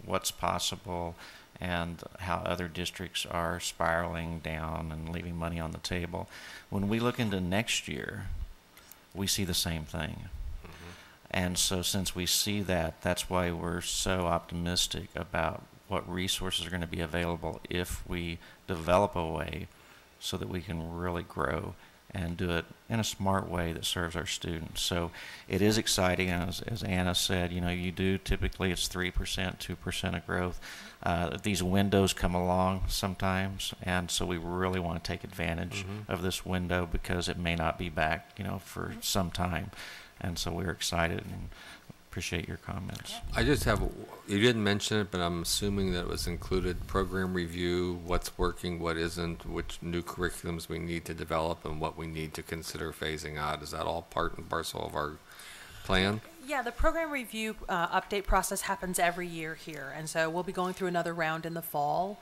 what's possible and how other districts are spiraling down and leaving money on the table. When we look into next year, we see the same thing. And so since we see that, that's why we're so optimistic about what resources are going to be available if we develop a way so that we can really grow and do it in a smart way that serves our students. So it is exciting, as Anna said, you do typically it's 3%, 2% of growth. These windows come along sometimes, and so we really want to take advantage of this window because it may not be back, for some time. And so we're excited and appreciate your comments. I just have, you didn't mention it, but I'm assuming that it was included program review, what's working, what isn't, which new curriculums we need to develop, and what we need to consider phasing out. Is that all part and parcel of our plan? Yeah, the program review update process happens every year here, and so we'll be going through another round in the fall.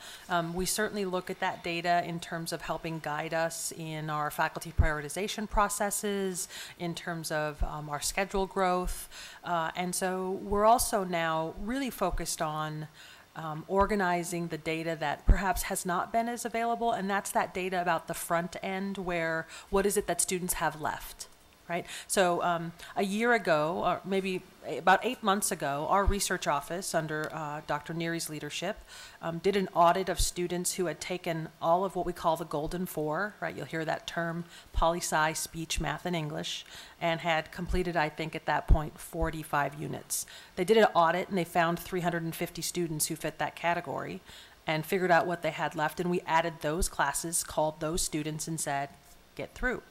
We certainly look at that data in terms of helping guide us in our faculty prioritization processes, in terms of our schedule growth, and so we're also now really focused on organizing the data that perhaps has not been as available, and that's that data about the front end where what is it that students have left. Right? So a year ago, or maybe about 8 months ago, our research office under Dr. Neary's leadership did an audit of students who had taken all of what we call the Golden Four, right? You'll hear that term, poli-sci, speech, math, and English, and had completed, I think at that point, 45 units. They did an audit and they found 350 students who fit that category and figured out what they had left, and we added those classes, called those students and said, get through.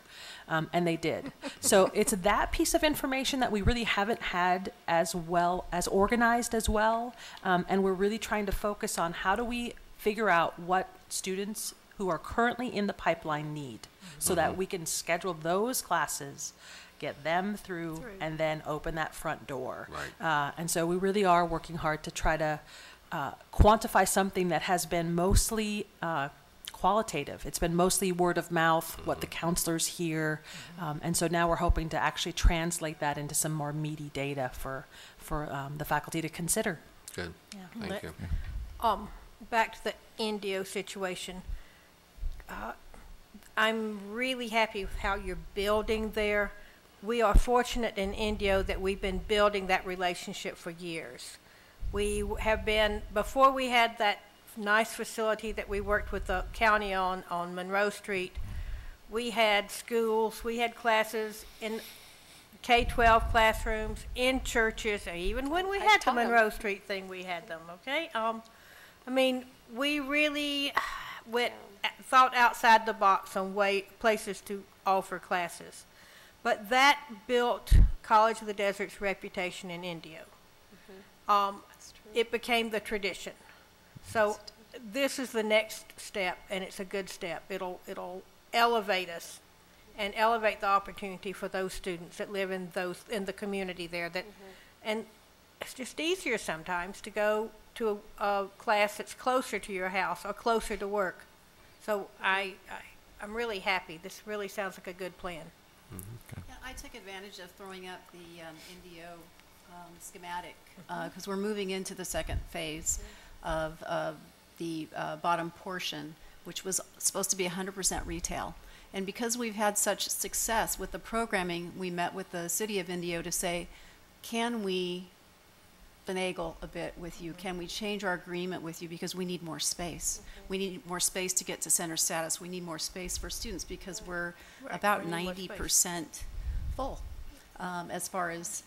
And they did. So it's that piece of information that we really haven't had as well, as organized as well. And we're really trying to focus on how do we figure out what students who are currently in the pipeline need so that we can schedule those classes, get them through, and then open that front door. Right. And so we really are working hard to try to quantify something that has been mostly qualitative. It's been mostly word of mouth, what the counselors hear, and so now we're hoping to actually translate that into some more meaty data for the faculty to consider. Good. Yeah. Thank you. Back to the Indio situation. I'm really happy with how you're building there. We are fortunate in Indio that we've been building that relationship for years. We have been, before we had that nice facility that we worked with the county on Monroe Street, we had schools, we had classes in K-12 classrooms, in churches, even when we had the Monroe Street thing, we had them, okay? I mean, we really thought outside the box on places to offer classes. But that built College of the Desert's reputation in Indio. It became the tradition. So this is the next step, and it's a good step. It'll elevate us and elevate the opportunity for those students that live in the community there. And it's just easier sometimes to go to a class that's closer to your house or closer to work. So I'm really happy. This really sounds like a good plan. Okay. Yeah, I took advantage of throwing up the NDO schematic because we're moving into the second phase of the bottom portion, which was supposed to be 100% retail. And because we've had such success with the programming, we met with the city of Indio to say, can we finagle a bit with you? Can we change our agreement with you because we need more space? We need more space to get to center status. We need more space for students because we're about 90% full as far as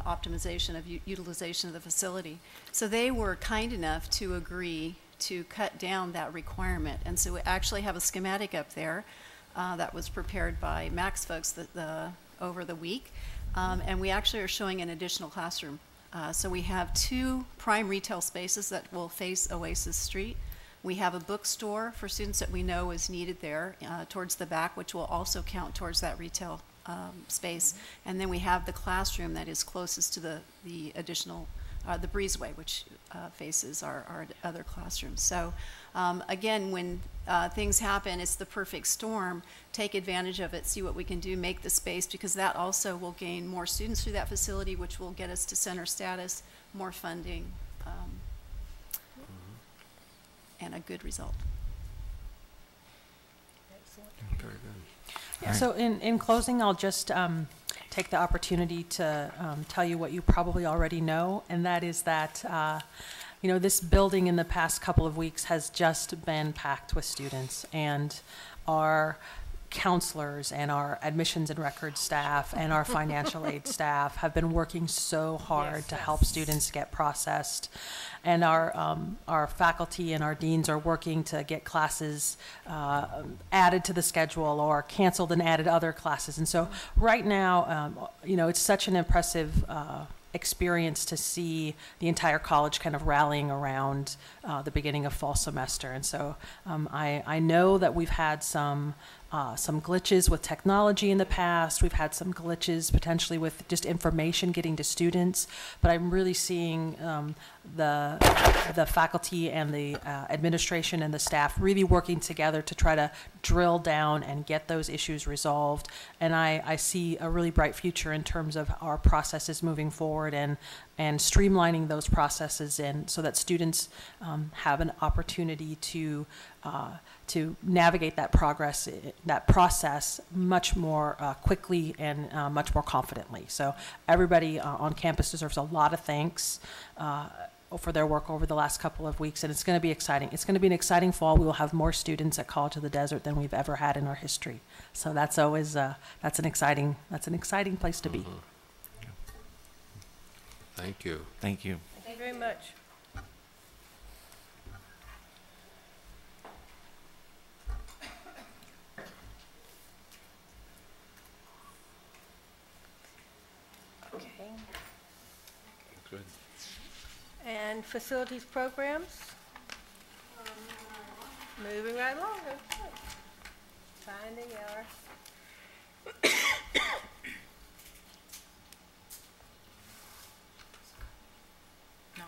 optimization of utilization of the facility. So they were kind enough to agree to cut down that requirement. And so we actually have a schematic up there that was prepared by Max folks over the week. And we actually are showing an additional classroom. So we have 2 prime retail spaces that will face Oasis Street. We have a bookstore for students that we know is needed there towards the back, which will also count towards that retail space. And then we have the classroom that is closest to the additional, the breezeway, which faces our other classrooms. So again, when things happen, it's the perfect storm. Take advantage of it, see what we can do, make the space, because that also will gain more students through that facility, which will get us to center status, more funding, and a good result. Very good. Yeah, so in closing, I'll just take the opportunity to tell you what you probably already know, and that is that this building in the past couple of weeks has just been packed with students, and our counselors and our admissions and records staff and our financial aid staff have been working so hard to help students get processed. And our faculty and our deans are working to get classes added to the schedule or canceled and added other classes. And so right now, it's such an impressive experience to see the entire college kind of rallying around the beginning of fall semester. And so I know that we've had some glitches with technology in the past. We've had some glitches potentially with just information getting to students, but I'm really seeing the faculty and the administration and the staff really working together to try to drill down and get those issues resolved. And I see a really bright future in terms of our processes moving forward and streamlining those processes and so that students have an opportunity to navigate that process much more quickly and much more confidently. So everybody on campus deserves a lot of thanks for their work over the last couple of weeks, and it's going to be exciting. It's going to be an exciting fall. We will have more students at College of the Desert than we've ever had in our history. So that's always that's an exciting place to be. Thank you. Thank you. Thank you very much. Okay. Good. And facilities programs? Moving right along. Okay. Finding our... No.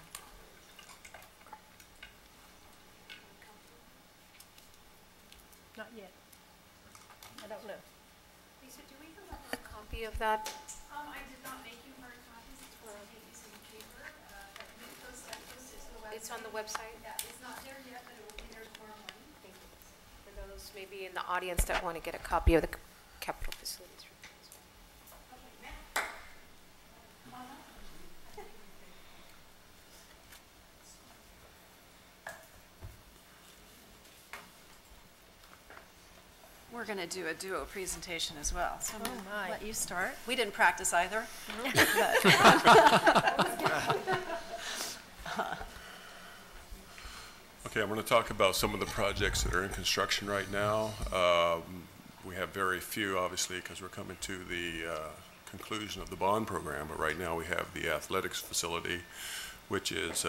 Not yet. I don't know. Lisa, do we have a copy of that? I did not make you hard copies. It's for take you some paper. It's on the website? Yeah, it's not there yet, but it will be there tomorrow morning. Thank you. For those maybe in the audience that want to get a copy of the capital facilities report as well. Okay, Matt. Come on up. We're going to do a duo presentation as well. So I'm going to my. let you start. We didn't practice either. Okay, I'm going to talk about some of the projects that are in construction right now. We have very few, obviously, because we're coming to the conclusion of the bond program. But right now we have the athletics facility, which is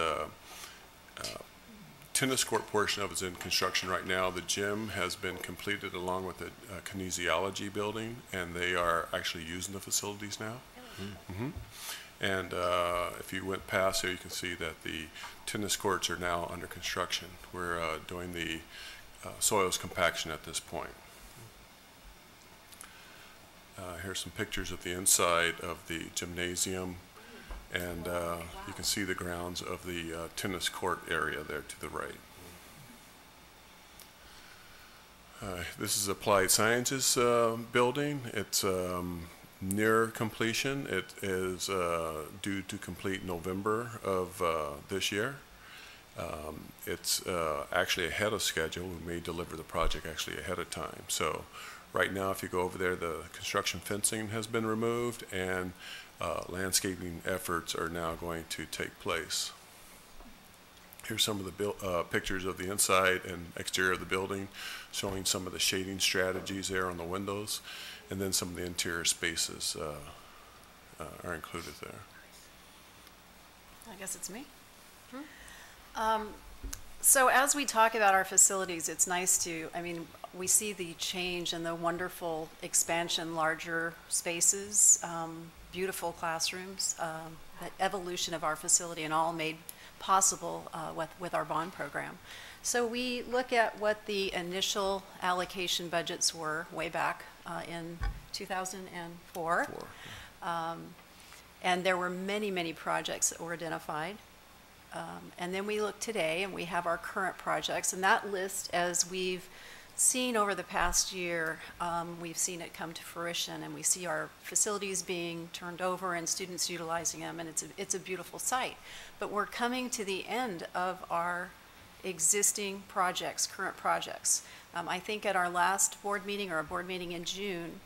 tennis court portion of it is in construction right now. The gym has been completed along with the kinesiology building, and they are actually using the facilities now. Mm-hmm. And if you went past here, you can see that the tennis courts are now under construction. We're doing the soils compaction at this point. Here's some pictures of the inside of the gymnasium, and you can see the grounds of the tennis court area there to the right. This is Applied Sciences building. It's near completion. It is due to complete November of this year. It's actually ahead of schedule. We may deliver the project actually ahead of time. So right now, if you go over there, the construction fencing has been removed, and landscaping efforts are now going to take place. Here's some of the pictures of the inside and exterior of the building, showing some of the shading strategies there on the windows, and then some of the interior spaces are included there. I guess it's me. So as we talk about our facilities, it's nice to, I mean, we see the change and the wonderful expansion, larger spaces, beautiful classrooms, the evolution of our facility, and all made possible with our bond program. So we look at what the initial allocation budgets were way back in 2004. And there were many, many projects that were identified. And then we look today and we have our current projects, and that list, as we've seen over the past year, we've seen it come to fruition, and we see our facilities being turned over and students utilizing them, and it's a beautiful sight. But we're coming to the end of our existing projects, current projects. I think at our last board meeting, or a board meeting in June,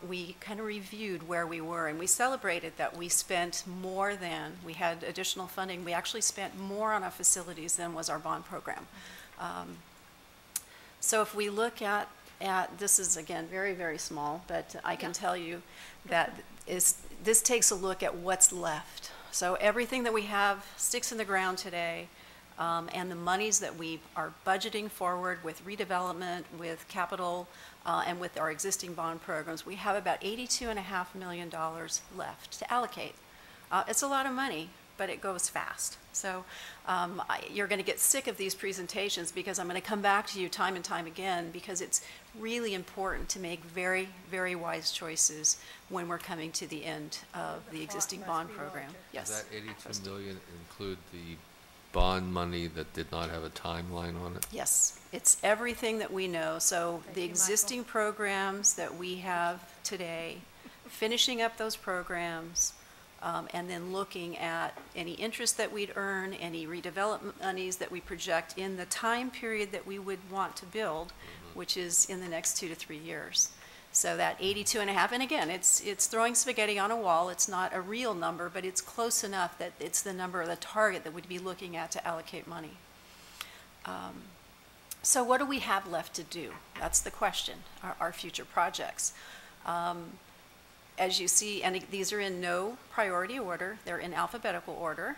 we kind of reviewed where we were, and we celebrated that we spent more than, we had additional funding. We actually spent more on our facilities than was our bond program. So if we look at this is, again, very, very small, but I can tell you that this takes a look at what's left. So everything that we have sticks in the ground today, and the monies that we are budgeting forward with redevelopment, with capital, and with our existing bond programs, we have about $82.5 million left to allocate. It's a lot of money, but it goes fast. So you're going to get sick of these presentations, because I'm going to come back to you time and time again, because it's really important to make very, very wise choices when we're coming to the end of the existing bond program. Yes. Does that $82 million include the bond money that did not have a timeline on it? Yes, it's everything that we know. So the existing programs that we have today, finishing up those programs, and then looking at any interest that we'd earn, any redevelopment monies that we project in the time period that we would want to build, which is in the next 2 to 3 years. So that 82.5, and again, it's throwing spaghetti on a wall. It's not a real number, but it's close enough that it's the number, the target that we'd be looking at to allocate money. So what do we have left to do? That's the question, our future projects. As you see, and these are in no priority order, they're in alphabetical order.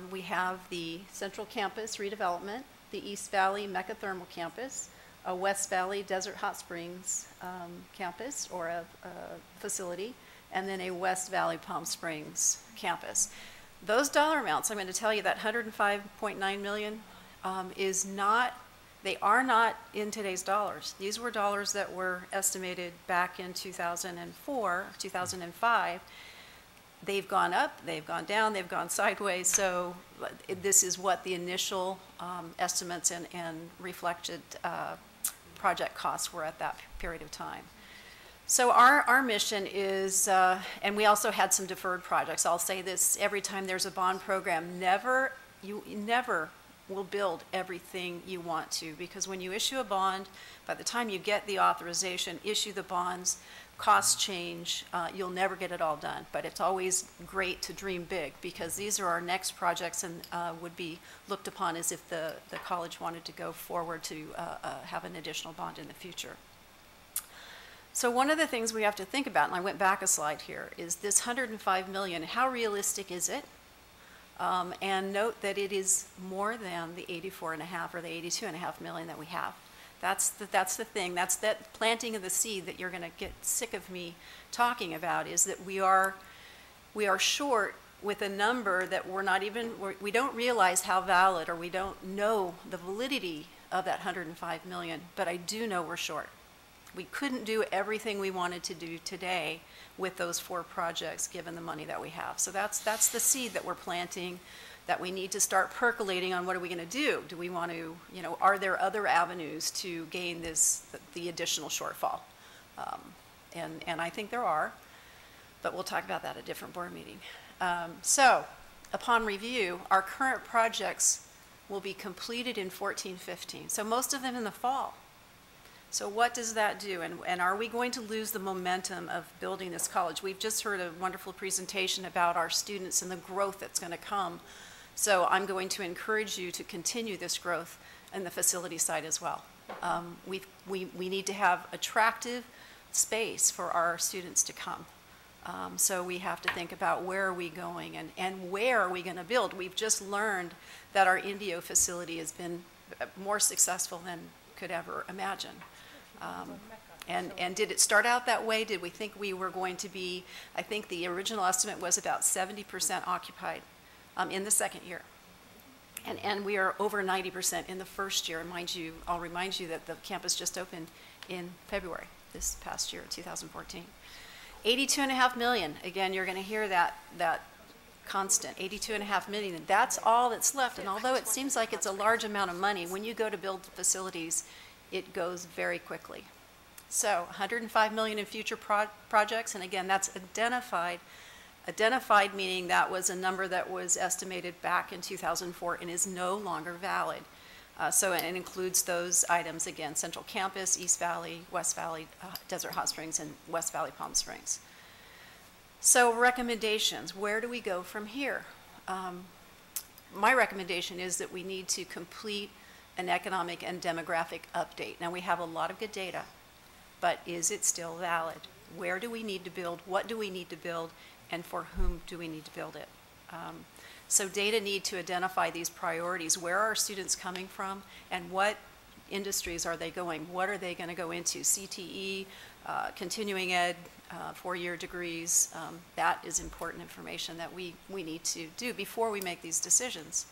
We have the Central Campus redevelopment, the East Valley Mechathermal Campus, a West Valley Desert Hot Springs campus, or a facility, and then a West Valley Palm Springs campus. Those dollar amounts, I'm going to tell you, that $105.9 million is not, they are not in today's dollars. These were dollars that were estimated back in 2004, 2005. They've gone up, they've gone down, they've gone sideways, so this is what the initial estimates and reflected project costs were at that period of time. So our mission is, and we also had some deferred projects. I'll say this every time there's a bond program, you never will build everything you want to, because when you issue a bond, by the time you get the authorization, issue the bonds, costs change, you'll never get it all done. But it's always great to dream big, because these are our next projects, and would be looked upon as if the college wanted to go forward to have an additional bond in the future. So one of the things we have to think about, and I went back a slide here, is this $105 million, how realistic is it? And note that it is more than the 84.5 or the 82.5 million that we have. That's the thing. That's that planting of the seed that you're going to get sick of me talking about, is that we are short with a number that we don't realize how valid, or we don't know the validity of that $105 million, but I do know we're short. We couldn't do everything we wanted to do today with those 4 projects, given the money that we have. So that's the seed that we're planting, that we need to start percolating on. What are we going to do? Do we want to, are there other avenues to gain the additional shortfall? And I think there are, but we'll talk about that at a different board meeting. So upon review, our current projects will be completed in 14-15, so most of them in the fall. So what does that do? And are we going to lose the momentum of building this college? We've just heard a wonderful presentation about our students and the growth that's going to come. So I'm going to encourage you to continue this growth in the facility side as well. We need to have attractive space for our students to come. So we have to think about where are we going and where are we going to build. We've just learned that our Indio facility has been more successful than could ever imagine. And did it start out that way? Did we think we were going to be, I think the original estimate was about 70% occupied in the second year. And we are over 90% in the first year. And mind you, I'll remind you that the campus just opened in February this past year, 2014. $82.5 million. Again, you're going to hear that constant, $82.5 million. And that's all that's left. And although it seems like it's a large amount of money, when you go to build facilities, it goes very quickly. So $105 million in future projects. And again, that's identified. Identified meaning that was a number that was estimated back in 2004 and is no longer valid. So it includes those items again: Central Campus, East Valley, West Valley, Desert Hot Springs, and West Valley Palm Springs. So recommendations, where do we go from here? My recommendation is that we need to complete an economic and demographic update. Now we have a lot of good data, but is it still valid? Where do we need to build? What do we need to build? And for whom do we need to build it? So data need to identify these priorities. Where are our students coming from, and what industries are they going? What are they going to go into? CTE, continuing ed, 4-year degrees. That is important information that we need to do before we make these decisions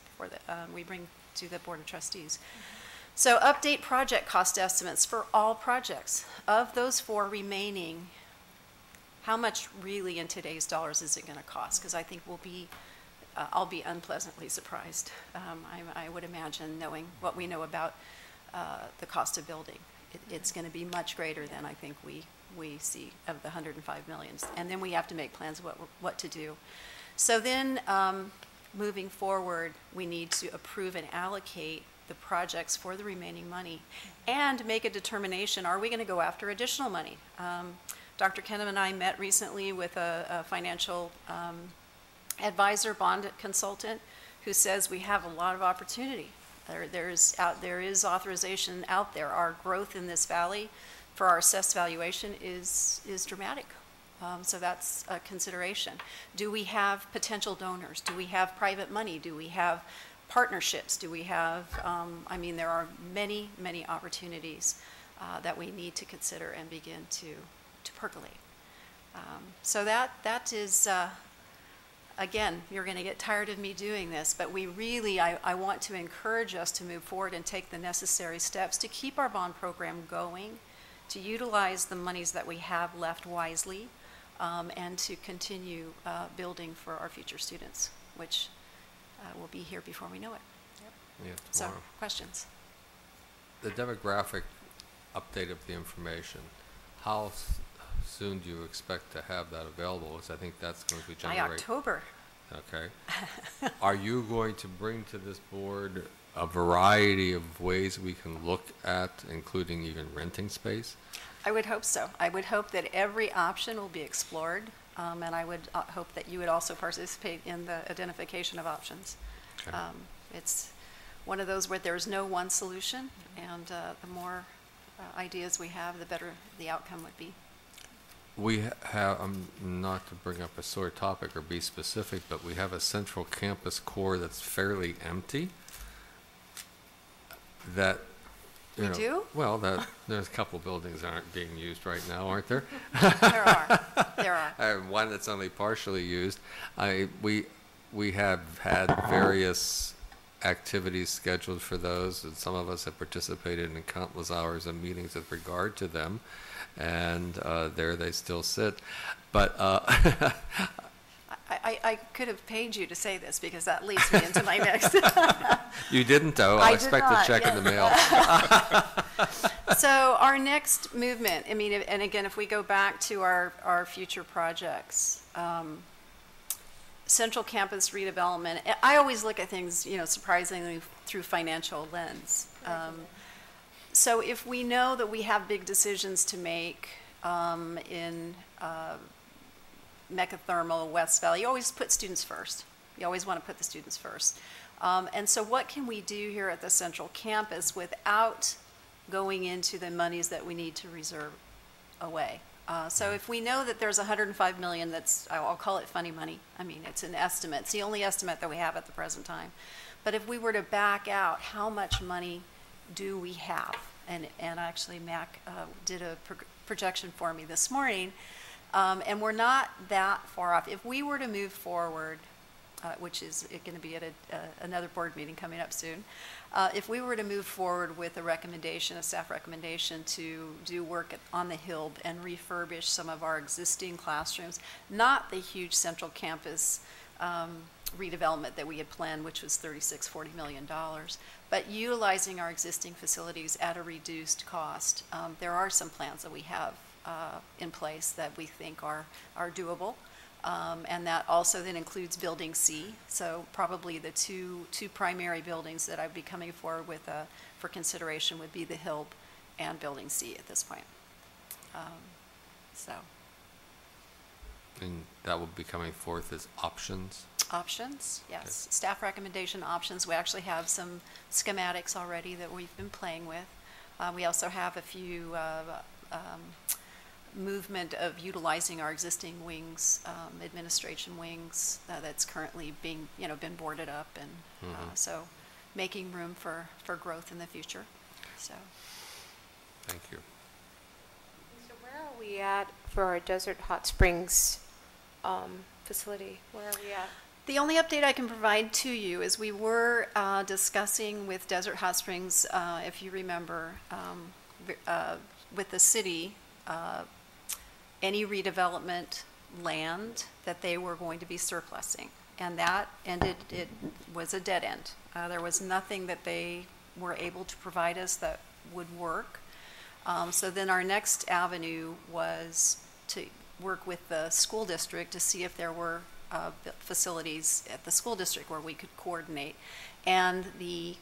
we bring to the Board of Trustees. So update project cost estimates for all projects. Of those 4 remaining, how much really in today's dollars is it going to cost? Because I think I'll be unpleasantly surprised, I would imagine, knowing what we know about the cost of building. It's going to be much greater than I think we see of the $105 million. And then we have to make plans what to do. So then moving forward, we need to approve and allocate the projects for the remaining money and make a determination, are we going to go after additional money? Dr. Kenham and I met recently with a financial advisor, bond consultant, who says we have a lot of opportunity. There is authorization out there. Our growth in this valley for our assessed valuation is dramatic. So that's a consideration. Do we have potential donors? Do we have private money? Do we have partnerships? Do we have, there are many, many opportunities that we need to consider and begin to percolate. So that is, again, you're going to get tired of me doing this, but we really, I want to encourage us to move forward and take the necessary steps to keep our bond program going, to utilize the monies that we have left wisely, and to continue building for our future students, which will be here before we know it. Yeah, so, questions? The demographic update of the information, how soon do you expect to have that available? Because I think that's going to generate... By October. Okay. Are you going to bring to this board a variety of ways we can look at, including even renting space? I would hope so. I would hope that every option will be explored, and I would hope that you would also participate in the identification of options. Okay. It's one of those where there's no one solution, and the more ideas we have, the better the outcome would be. We have, not to bring up a sore topic or be specific, but we have a central campus core that's fairly empty. That, you know, well, there's a couple buildings that aren't being used right now, aren't there? There are. There are. I have one that's only partially used. We have had various activities scheduled for those, and some of us have participated in countless hours of meetings with regard to them, and there they still sit. But I could have paid you to say this because that leads me into my next. you didn't, though. I I'll did expect not, a check yeah. in the mail. So our next movement, I mean, and again, if we go back to our future projects, Central Campus redevelopment, I always look at things, you know, surprisingly through financial lens. So if we know that we have big decisions to make in Mechathermal, West Valley, you always put students first. You always want to put the students first. And so what can we do here at the Central Campus without going into the monies that we need to reserve away? So if we know that there's $105 million, that's, I'll call it funny money. I mean, it's an estimate. It's the only estimate that we have at the present time. But if we were to back out, how much money do we have? And actually, Mac did a projection for me this morning, and we're not that far off. If we were to move forward, which is going to be at another board meeting coming up soon, if we were to move forward with a staff recommendation to do work on the Hill and refurbish some of our existing classrooms, not the huge Central Campus redevelopment that we had planned, which was $40 million, but utilizing our existing facilities at a reduced cost. There are some plans that we have in place that we think are doable. And that also then includes Building C. So probably the two primary buildings that I'd be coming forward with for consideration would be the Hill and Building C at this point. And that will be coming forth as options? Options, yes. Okay. Staff recommendation options. We actually have some schematics already that we've been playing with. We also have a few movement of utilizing our existing wings, administration wings that's currently being, been boarded up, and so making room for growth in the future. So, thank you. So where are we at for our Desert Hot Springs facility? Where are we at? The only update I can provide to you is we were discussing with Desert Hot Springs, if you remember, with the city, any redevelopment land that they were going to be surplusing. And that ended, it was a dead end. There was nothing that they were able to provide us that would work. So then our next avenue was to work with the school district to see if there were facilities at the school district where we could coordinate. And the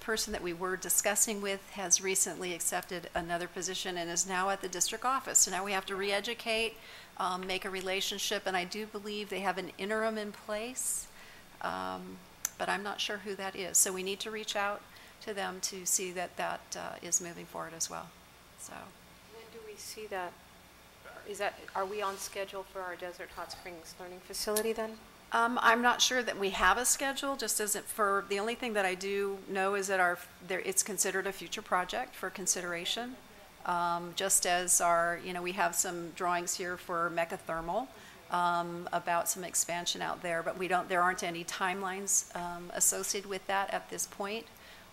person that we were discussing with has recently accepted another position and is now at the district office. So now we have to re-educate, make a relationship, and I do believe they have an interim in place, but I'm not sure who that is. So we need to reach out to them to see that is moving forward as well. So. When do we see that? Are we on schedule for our Desert Hot Springs learning facility then? I'm not sure that we have a schedule, just as the only thing that I do know is that it's considered a future project for consideration. Just as we have some drawings here for Mechathermal about some expansion out there, but there aren't any timelines associated with that at this point.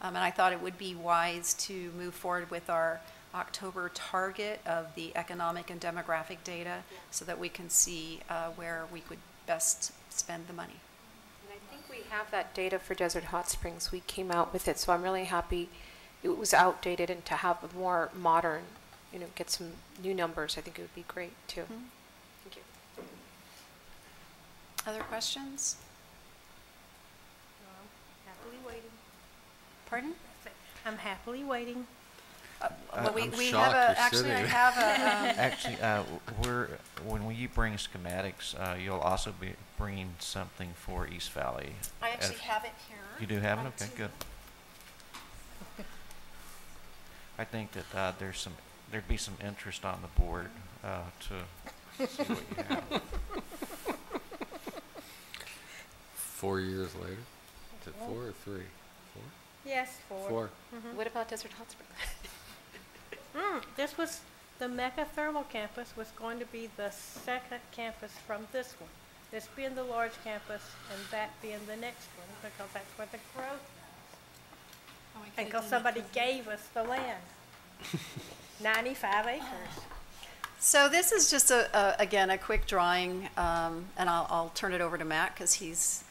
And I thought it would be wise to move forward with our October target of the economic and demographic data so that we can see where we could best spend the money. And I think we have that data for Desert Hot Springs. We came out with it, so I'm really happy. It was outdated, and to have a more modern, get some new numbers, I think it would be great too. Mm-hmm. Thank you. Other questions? No, I'm happily waiting. Pardon? I'm happily waiting. Well, we shocked have you're I sitting. have a. Actually, when you bring schematics, you'll also be bringing something for East Valley. I actually have it here. You do have it? Okay, good. I think that there'd be some interest on the board to see what you have. 4 years later? Is it 4 or 3? 4? Yes, 4. 4. Mm-hmm. What about Desert Hot Springs? This was the Mechathermal campus was going to be the second campus from this one. this being the large campus and that being the next one, because that's where the growth is. And because somebody gave us the land. 95 acres. So this is just, again, a quick drawing, and I'll turn it over to Matt because his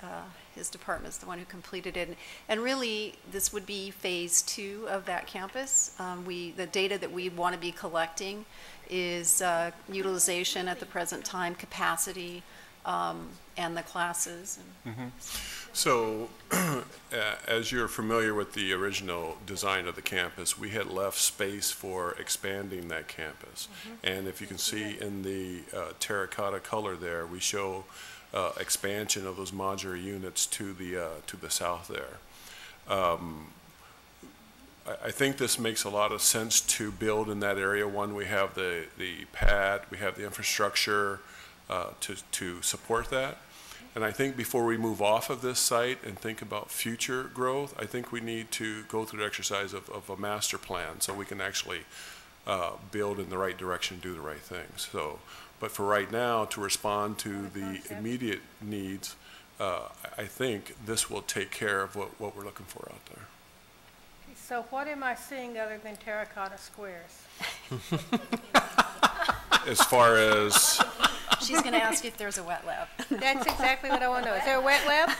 department's the one who completed it. And really, this would be phase 2 of that campus. The data that we want to be collecting is utilization at the present time, capacity, and the classes. So, as you're familiar with the original design of the campus, we had left space for expanding that campus. And if you can see in the terracotta color there, we show expansion of those modular units to the south there. I think this makes a lot of sense to build in that area. One, we have the pad, we have the infrastructure to support that. And I think before we move off of this site and think about future growth, I think we need to go through the exercise of a master plan so we can actually build in the right direction, do the right things. So, but for right now, to respond to the immediate needs, I think this will take care of what we're looking for out there. So what am I seeing other than terracotta squares? As far as... She's going to ask if there's a wet lab. That's exactly what I want to know. Is there a wet lab?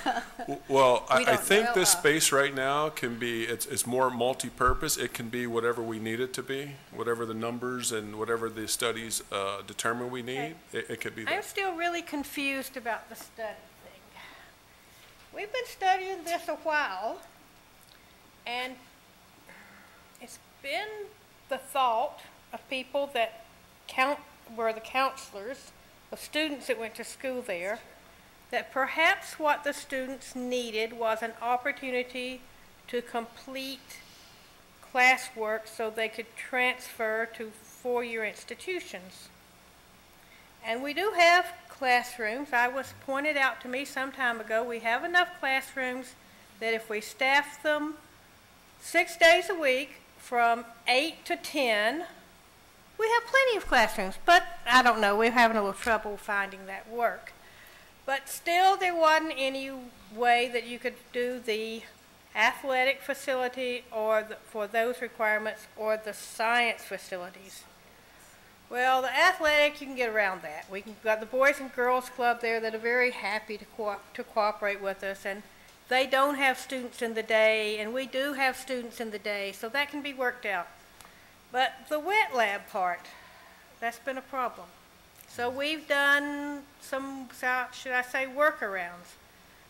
Well, I think this space right now can be, it's more multi-purpose. It can be whatever we need it to be, whatever the numbers and whatever the studies determine we need, it could be that. I'm still really confused about the study thing. We've been studying this a while, and it's been the thought of people that were the counselors, of students that went to school there, that perhaps what the students needed was an opportunity to complete classwork so they could transfer to four-year institutions. And we do have classrooms. I was pointed out to me some time ago, we have enough classrooms that if we staff them 6 days a week from 8 to 10, we have plenty of classrooms, but I don't know, we're having a little trouble finding that work. But still, there wasn't any way that you could do the athletic facility or for those requirements or the science facilities. Well, the athletic, you can get around that. We've got the Boys and Girls Club there that are very happy to cooperate with us, and they don't have students in the day, and we do have students in the day, so that can be worked out. But the wet lab part, that's been a problem. So we've done some, should I say, workarounds.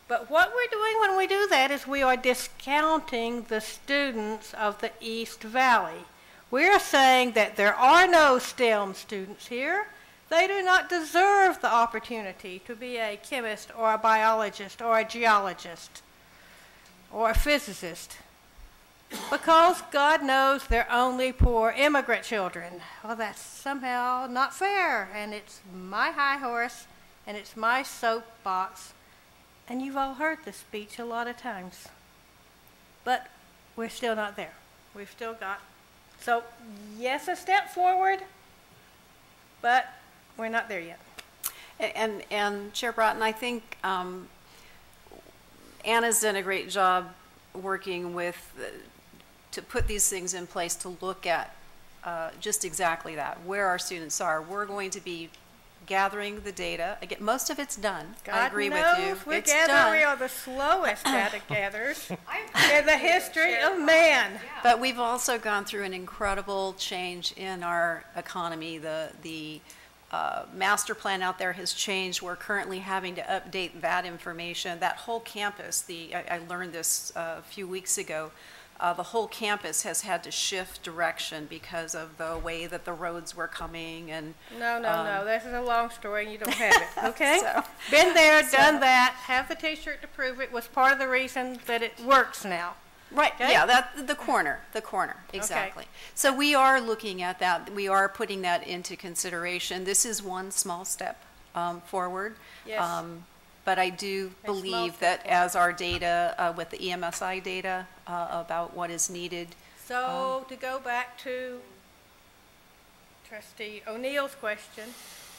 But what we're doing when we do that is we are discounting the students of the East Valley. We're saying that there are no STEM students here. They do not deserve the opportunity to be a chemist or a biologist or a geologist or a physicist, because God knows they're only poor immigrant children. Well, that's somehow not fair, and it's my high horse, and it's my soapbox, and you've all heard this speech a lot of times. But we're still not there. We've still got, so yes, a step forward, but we're not there yet. And Chair Broughton, I think Anna's done a great job working with to put these things in place to look at just exactly that, where our students are. We're going to be gathering the data. Again, most of it's done. I agree with you. We're gathering. We are the slowest data gatherers in the history of man. But we've also gone through an incredible change in our economy. The master plan out there has changed. We're currently having to update that information. That whole campus, I learned this a few weeks ago, the whole campus has had to shift direction because of the way that the roads were coming. And no, this is a long story and you don't have it, okay? Been there, done that, have the t-shirt to prove it, was part of the reason that it works now. Right, okay? Yeah, the corner, exactly. Okay. So we are looking at that. We are putting that into consideration. This is one small step forward. Yes. But I do believe that as our data, with the EMSI data about what is needed. So to go back to Trustee O'Neill's question,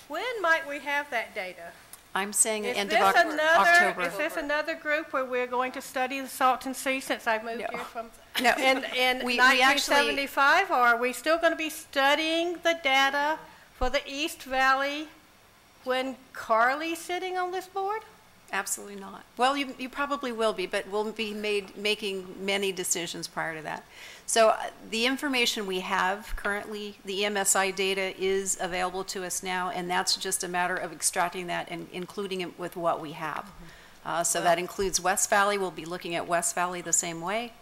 when might we have that data? I'm saying the Is end this of October. Is this another group where we're going to study the Salton Sea since I moved here from in We 1975? Or are we still going to be studying the data for the East Valley when Carly's sitting on this board? Absolutely not. Well, you probably will be, but we'll be making many decisions prior to that. So the information we have currently, the MSI data is available to us now, and that's just a matter of extracting that and including it with what we have. So that includes West Valley. We'll be looking at West Valley the same way.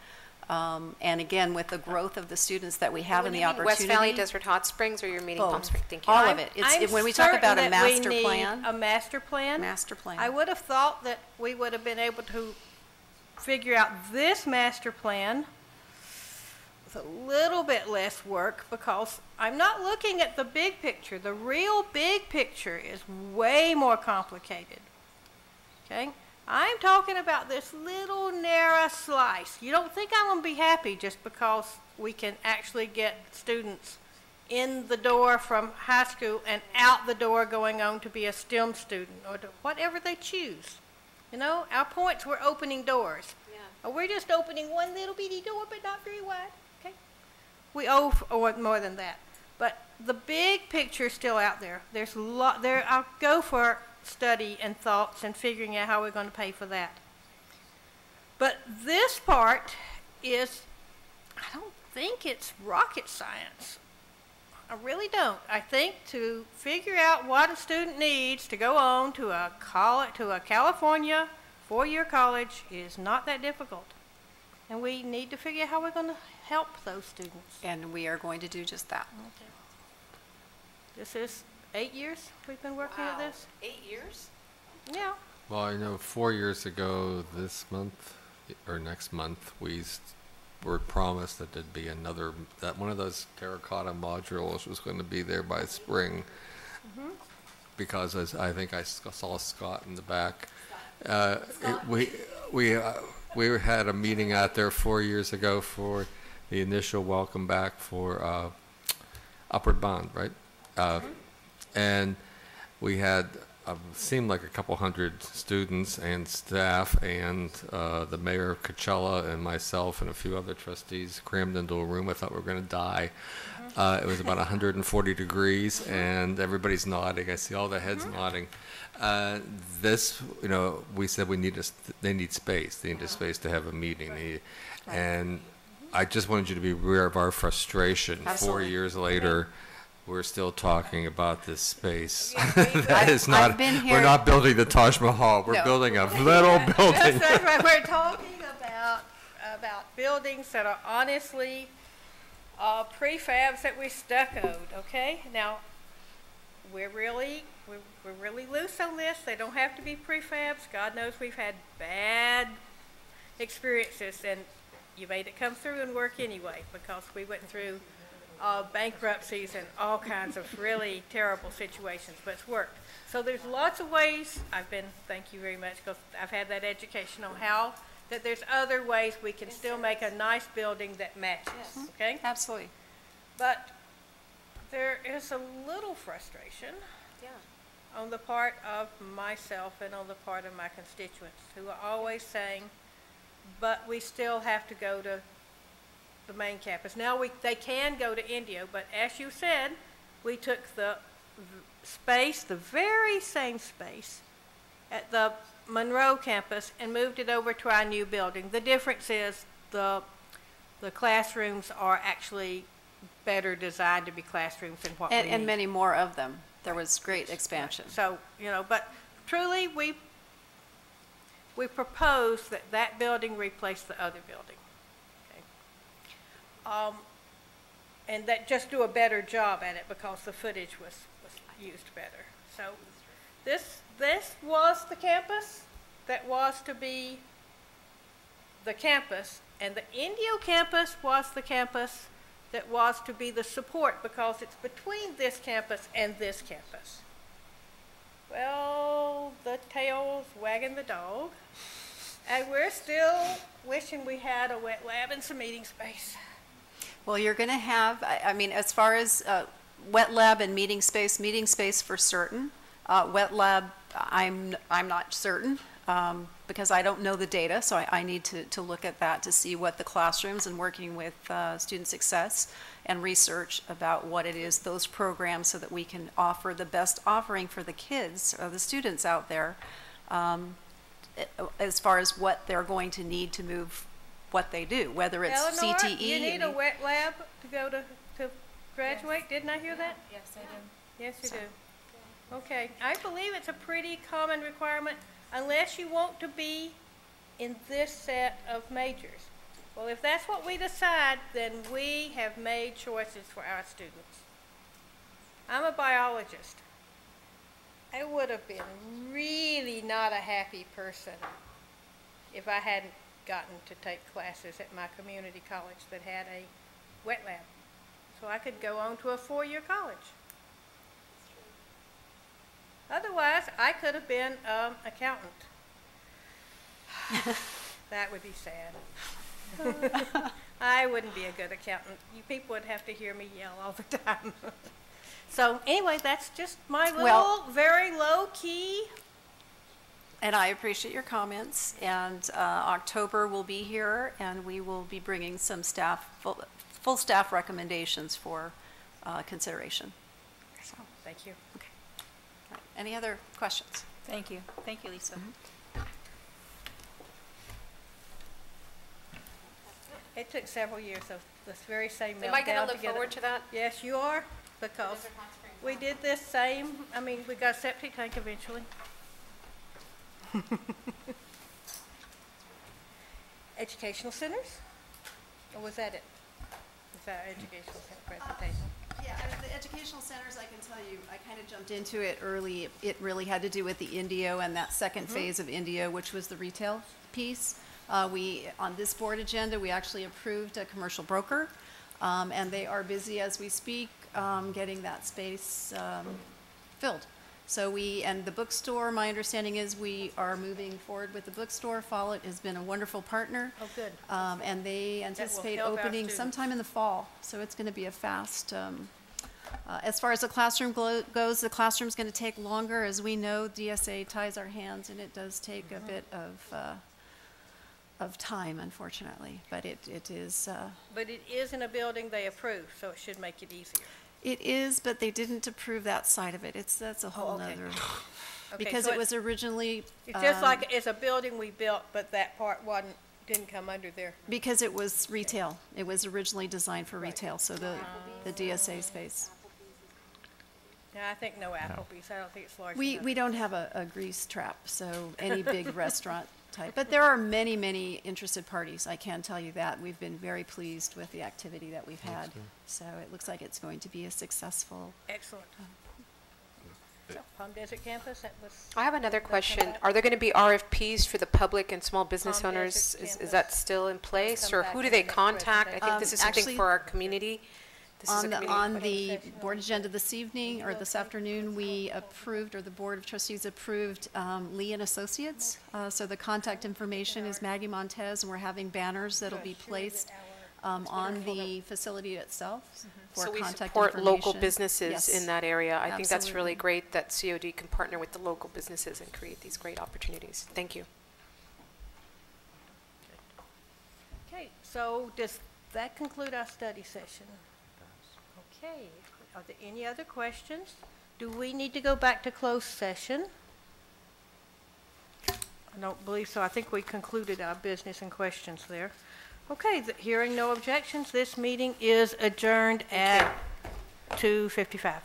And again, with the growth of the students that we have and the opportunity. West Valley, Desert Hot Springs, or you're meeting Palm Springs? Thank you. All of it. When we talk about a master plan. A master plan. Master plan. I would have thought that we would have been able to figure out this master plan with a little bit less work, because I'm not looking at the big picture. The real big picture is way more complicated. Okay? I'm talking about this little narrow slice. You don't think I'm going to be happy just because we can actually get students in the door from high school and out the door going on to be a STEM student or to whatever they choose. You know, our points, we're opening doors. Yeah. Or we're just opening one little bitty door, but not very wide. Okay? We owe more than that. But the big picture is still out there. There's a lot there. I'll go for study and thoughts and figuring out how we're going to pay for that. But this part is, I don't think it's rocket science. I really don't. I think to figure out what a student needs to go on to a college, to a California four-year college is not that difficult. And we need to figure out how we're going to help those students. And we are going to do just that. Okay. This is 8 years we've been working at this. 8 years? Yeah. Well, I know 4 years ago this month, or next month, we were promised that there'd be another, that one of those terracotta modules was going to be there by spring. Mm-hmm. Because as I think I saw Scott in the back. We had a meeting out there 4 years ago for the initial welcome back for Upward Bound, right? And we had seemed like a couple hundred students and staff and the mayor of Coachella and myself and a few other trustees crammed into a room. I thought we were going to die. It was about 140 degrees and everybody's nodding. I see all the heads nodding. This, you know, we said they need space. They need a space to have a meeting. And I just wanted you to be aware of our frustration. Absolutely. 4 years later. We're still talking about this space. I've been here. We're not building the Taj Mahal. We're building a little building. That's right. We're talking about buildings that are honestly prefabs that we stuccoed. Okay. Now we're really loose on this. They don't have to be prefabs. God knows we've had bad experiences, and you made it come through and work anyway because we went through bankruptcies and all kinds of really terrible situations, but it's worked. So there's lots of ways. Thank you very much, because I've had that education on how that there's other ways we can still make a nice building that matches. Yes. Okay? Absolutely. But there is a little frustration on the part of myself and on the part of my constituents who are always saying, but we still have to go to the main campus. Now they can go to Indio, but as you said, we took the space, the very same space at the Monroe campus and moved it over to our new building. The difference is the classrooms are actually better designed to be classrooms than what we need. And many more of them. There was great expansion. So, you know, but truly we proposed that building replace the other building. And that just do a better job at it because the footage was used better. So this was the campus that was to be the campus, and the Indio campus was the campus that was to be the support because it's between this campus and this campus. Well, the tail's wagging the dog, and we're still wishing we had a wet lab and some meeting space. Well, you're going to have, I mean, as far as wet lab and meeting space for certain. Wet lab, I'm not certain because I don't know the data, so I need to look at that to see what the classrooms and working with student success and research about what it is, those programs, so that we can offer the best offering for the kids or the students out there as far as what they're going to need to move what they do, whether it's Eleanor, CTE. you need a wet lab to go to graduate? Yes. Didn't I hear that? Yes, I do. Yes, you do. Okay. I believe it's a pretty common requirement unless you want to be in this set of majors. Well, if that's what we decide, then we have made choices for our students. I'm a biologist. I would have been really not a happy person if I hadn't gotten to take classes at my community college that had a wet lab. So I could go on to a 4-year college. Otherwise, I could have been an accountant. That would be sad. I wouldn't be a good accountant. You people would have to hear me yell all the time. So anyway, that's just my little, very low-key. And I appreciate your comments. And October will be here, and we will be bringing some staff, full staff recommendations for consideration. So, thank you. Okay. All right. Any other questions? Thank you. Thank you, Lisa. It took several years of this very same meltdown. Am I going to look together. forward to that? Yes, you are, because we did this same, I mean, we got a septic tank eventually. Educational centers? Or was that it? Was that our educational center presentation? Yeah, the educational centers, I can tell you, I kind of jumped into it early. It really had to do with the Indio and that second phase of Indio, which was the retail piece. On this board agenda, we actually approved a commercial broker, and they are busy as we speak getting that space filled. So and the bookstore, my understanding is we are moving forward with the bookstore. Follett has been a wonderful partner. Oh, good. And they anticipate opening sometime in the fall. So it's going to be a fast, as far as the classroom goes, the classroom's going to take longer. As we know, DSA ties our hands, and it does take a bit of time, unfortunately. But it is. But it is in a building they approved, so it should make it easier. It is, but they didn't approve that side of it. That's a whole nother. Okay, Because so it was originally. It's just like it's a building we built, but that part didn't come under there. Because it was retail. It was originally designed for retail, so the DSA space. Yeah, I think no Applebee's. I don't think it's large We enough. don't have a grease trap, so any big restaurant type. But there are many, many interested parties, I can tell you that. We've been very pleased with the activity that we've had. So it looks like it's going to be a successful. Excellent. So, Palm Desert campus, that was. I have another question. Are there going to be RFPs for the public and small business Palm owners? Desert Is campus. that still in place, come or back who in do the they next contact? I think presentation. this is something Actually, for our community. This is a community. On the board agenda this evening, or this afternoon, we approved, or the Board of Trustees approved Lee and Associates. So the contact information is Maggie Montez, and we're having banners that'll be placed on the facility itself for So we contact support local information. businesses Yes. in that area. I think that's really Absolutely. great that COD can partner with the local businesses and create these great opportunities. Thank you. Okay, so does that conclude our study session? Okay, are there any other questions? Do we need to go back to closed session? I don't believe so. I think we concluded our business and questions there. Okay, hearing no objections, this meeting is adjourned at 2:55.